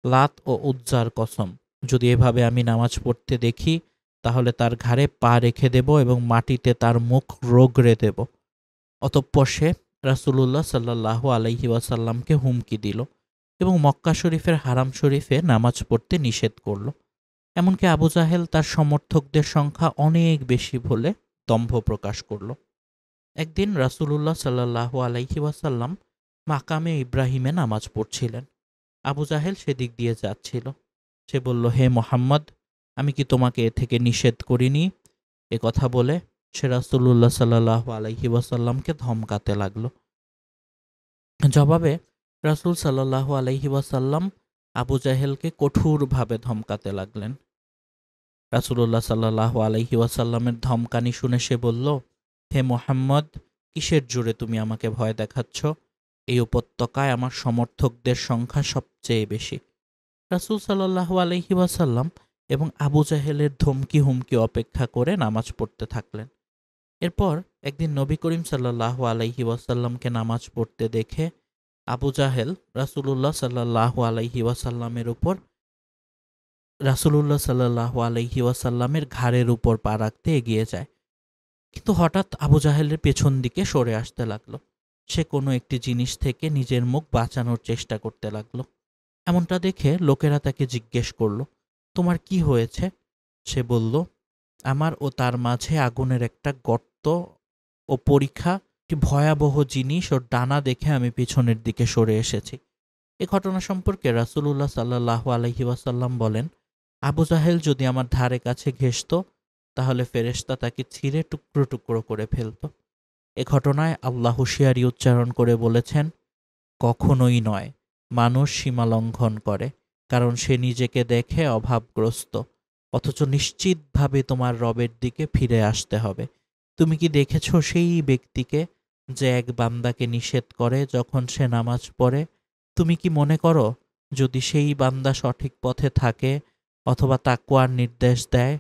লাত ও উজ্জার কসম, যদি এভাবে আমি নামাজ পড়তে দেখি তাহলে তার ঘাড়ে পা রেখে দেব এবং মাটিতে তার মুখ রগড়ে দেব। অতঃপর সে রাসূলুল্লাহ সাল্লাল্লাহু আলাইহি ওয়াসাল্লামকে হুমকি দিল এবং মক্কা শরীফের হারাম শরীফে নামাজ পড়তে নিষেধ করল। এমনকি আবু জাহেল তার সমর্থকদের সংখ্যা অনেক বেশি বলে দম্ভ প্রকাশ করল। একদিন রাসূলুল্লাহ সাল্লাল্লাহু আলাইহি ওয়াসাল্লাম মাকামে ইব্রাহিমে নামাজ পড়ছিলেন। আবু জাহেল সেদিক দিয়ে যাচ্ছিল। সে বলল, হে মুহাম্মদ, আমি কি তোমাকে এ থেকে নিষেধ করিনি? এ কথা বলে সে রাসূলুল্লাহ সাল্লাল্লাহু আলাইহি ওয়াসাল্লামকে ধমকাতে লাগল। জবাবে রাসূল সাল্লাল্লাহু আলাইহি ওয়াসাল্লাম আবু জাহেলকে কঠোরভাবে ধমকাতে লাগলেন। রাসূলুল্লাহ সাল্লাল্লাহু আলাইহি ওয়াসাল্লামের ধমকানি শুনে সে বলল, হে মুহাম্মদ, কিসের জোরে তুমি আমাকে ভয় দেখাচ্ছ? এই উপত্যকায় আমার সমর্থকদের সংখ্যা সবচেয়ে বেশি। রাসূল সাল্লাল্লাহু আলাইহি ওয়াসাল্লাম এবং আবু জাহেলের ধমকি হুমকি অপেক্ষা করে নামাজ পড়তে থাকলেন। এরপর একদিন নবী করিম সাল্লাল্লাহু আলাইহি ওয়াসাল্লামকে নামাজ পড়তে দেখে আবু জাহেল রাসূলুল্লাহ সাল্লাল্লাহু আলাইহি ওয়াসাল্লামের ঘাড়ের উপর পা রাখতে এগিয়ে যায়। কিন্তু হঠাৎ আবু জাহেলের পেছন দিকে সরে আসতে লাগলো। সে কোনো একটি জিনিস থেকে নিজের মুখ বাঁচানোর চেষ্টা করতে লাগলো। এমনটা দেখে লোকেরা তাকে জিজ্ঞেস করল, তোমার কি হয়েছে? সে বলল, আমার ও তার মাঝে আগুনের একটা গর্ত ও পরীক্ষা, একটি ভয়াবহ জিনিস ওর ডানা দেখে আমি পিছনের দিকে সরে এসেছি। এ ঘটনা সম্পর্কে রাসূলুল্লাহ সাল্লাল্লাহু আলাইহি ওয়াসাল্লাম বলেন, আবু জাহেল যদি আমার ধারে কাছে ঘেঁষত তাহলে ফেরেশতা তাকে ছিঁড়ে টুকরো টুকরো করে ফেলত। এ ঘটনায় আল্লাহ হুঁশিয়ারি উচ্চারণ করে বলেছেন, কখনোই নয়, মানুষ সীমা লঙ্ঘন করে, কারণ সে নিজেকে দেখে অভাবগ্রস্ত, অথচ নিশ্চিতভাবে তোমার রবের দিকে ফিরে আসতে হবে। তুমি কি দেখেছ সেই ব্যক্তিকে যে এক বান্দাকে নিষেধ করে যখন সে নামাজ পড়ে? তুমি কি মনে করো যদি সেই বান্দা সঠিক পথে থাকে অথবা তাকওয়ার নির্দেশ দেয়?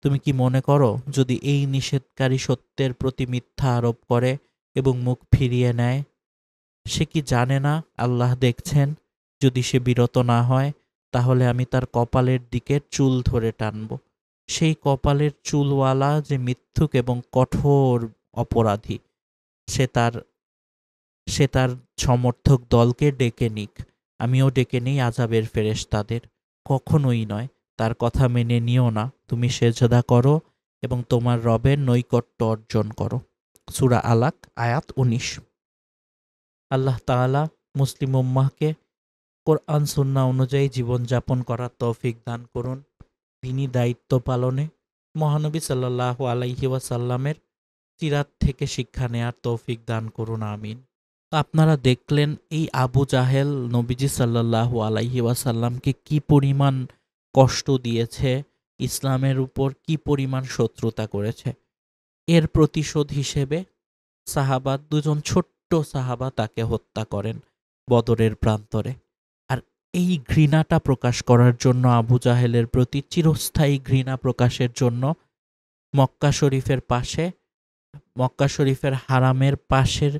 তুমি কি মনে করো যদি এই নিষেধকারী সত্যের প্রতি মিথ্যা আরোপ করে এবং মুখ ফিরিয়ে নেয়? সে কি জানে না আল্লাহ দেখছেন? যদি সে বিরত না হয় তাহলে আমি তার কপালের দিকে চুল ধরে টানব। সেই কপালের চুলওয়ালা যে মিথ্যুক এবং কঠোর অপরাধী, সে তার সমর্থক দলকে ডেকে নিক, আমিও ডেকে নেই আযাবের ফেরেশতাদের। কখনোই নয়, তার কথা মেনে নিও না। তুমি সেজদা করো এবং তোমার রবের নৈকট্য অর্জন করো। সূরা আলাক, আয়াত 19। আল্লাহ তাআলা মুসলিম উম্মাহকে কোরআন সুন্নাহ অনুযায়ী জীবনযাপন করার তৌফিক দান করুন। দিনী দায়িত্ব পালনে মহানবী সাল্লাল্লাহু আলাইহি ওয়াসাল্লামের সিরাত থেকে শিক্ষা নেয়ার তৌফিক দান করুন, আমিন। আপনারা দেখলেন এই আবু জাহেল নবীজি সাল্লাল্লাহু আলাইহি ওয়াসাল্লামকে কি পরিমাণ কষ্ট দিয়েছে, ইসলামের উপর কি পরিমাণ শত্রুতা করেছে। এর প্রতিশোধ হিসেবে দুজন ছোট্ট সাহাবা তাকে হত্যা করেন বদরের প্রান্তরে। আর এই ঘৃণাটা প্রকাশ করার জন্য, আবু জাহেলের প্রতি চিরস্থায়ী ঘৃণা প্রকাশের জন্য মক্কা শরীফের হারামের পাশের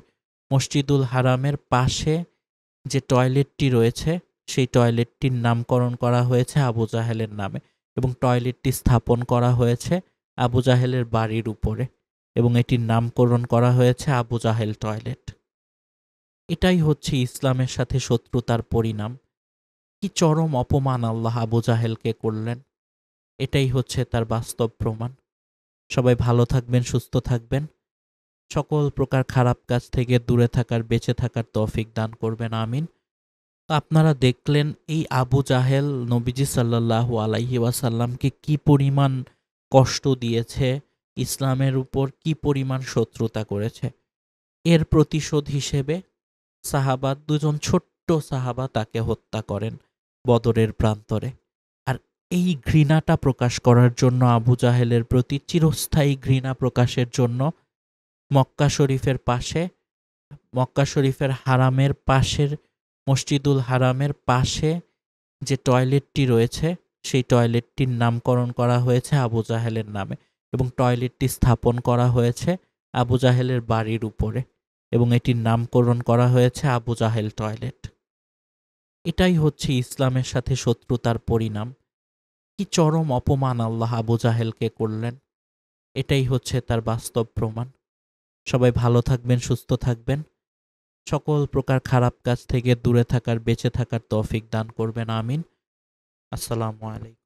মসজিদুল হারামের পাশে যে টয়লেটটি রয়েছে সেই টয়লেটটির নামকরণ করা হয়েছে আবু জাহেলের নামে এবং টয়লেটটি স্থাপন করা হয়েছে আবু জাহেলের বাড়ির উপরে এবং এটির নামকরণ করা হয়েছে আবু জাহেল টয়লেট। এটাই হচ্ছে ইসলামের সাথে শত্রুতার পরিণাম। কি চরম অপমান আল্লাহ আবু জাহেলকে করলেন, এটাই হচ্ছে তার বাস্তব প্রমাণ। সবাই ভালো থাকবেন, সুস্থ থাকবেন, সকল প্রকার খারাপ কাজ থেকে দূরে থাকার, বেঁচে থাকার তৌফিক দান করবেন, আমিন। আপনারা দেখলেন এই আবু জাহেল নবীজি সাল্লাল্লাহু আলাইহি ওয়াসাল্লামকে কি পরিমাণ কষ্ট দিয়েছে, ইসলামের উপর কি পরিমাণ শত্রুতা করেছে। এর প্রতিশোধ হিসেবে দুজন ছোট্ট সাহাবা তাকে হত্যা করেন বদরের প্রান্তরে। আর এই ঘৃণাটা প্রকাশ করার জন্য, আবু জাহেলের প্রতি চিরস্থায়ী ঘৃণা প্রকাশের জন্য মক্কা শরীফের পাশে মক্কা শরীফের হারামের পাশের, মসজিদুল হারামের পাশে যে টয়লেটটি রয়েছে সেই টয়লেটটির নামকরণ করা হয়েছে আবু জাহেলের নামে, এবং টয়লেটটি স্থাপন করা হয়েছে আবু জাহেলের বাড়ির উপরে, এবং এটির নামকরণ করা হয়েছে আবু জাহেল টয়লেট। এটাই হচ্ছে ইসলামের সাথে শত্রুতার পরিণাম। কি চরম অপমান আল্লাহ আবু জাহেলকে করলেন, এটাই হচ্ছে তার বাস্তব প্রমাণ। সবাই ভালো থাকবেন, সুস্থ থাকবেন, সকল প্রকার খারাপ কাজ থেকে দূরে থাকার, বেঁচে থাকার তৌফিক দান করবেন, আমিন। আসসালামু আলাইকুম।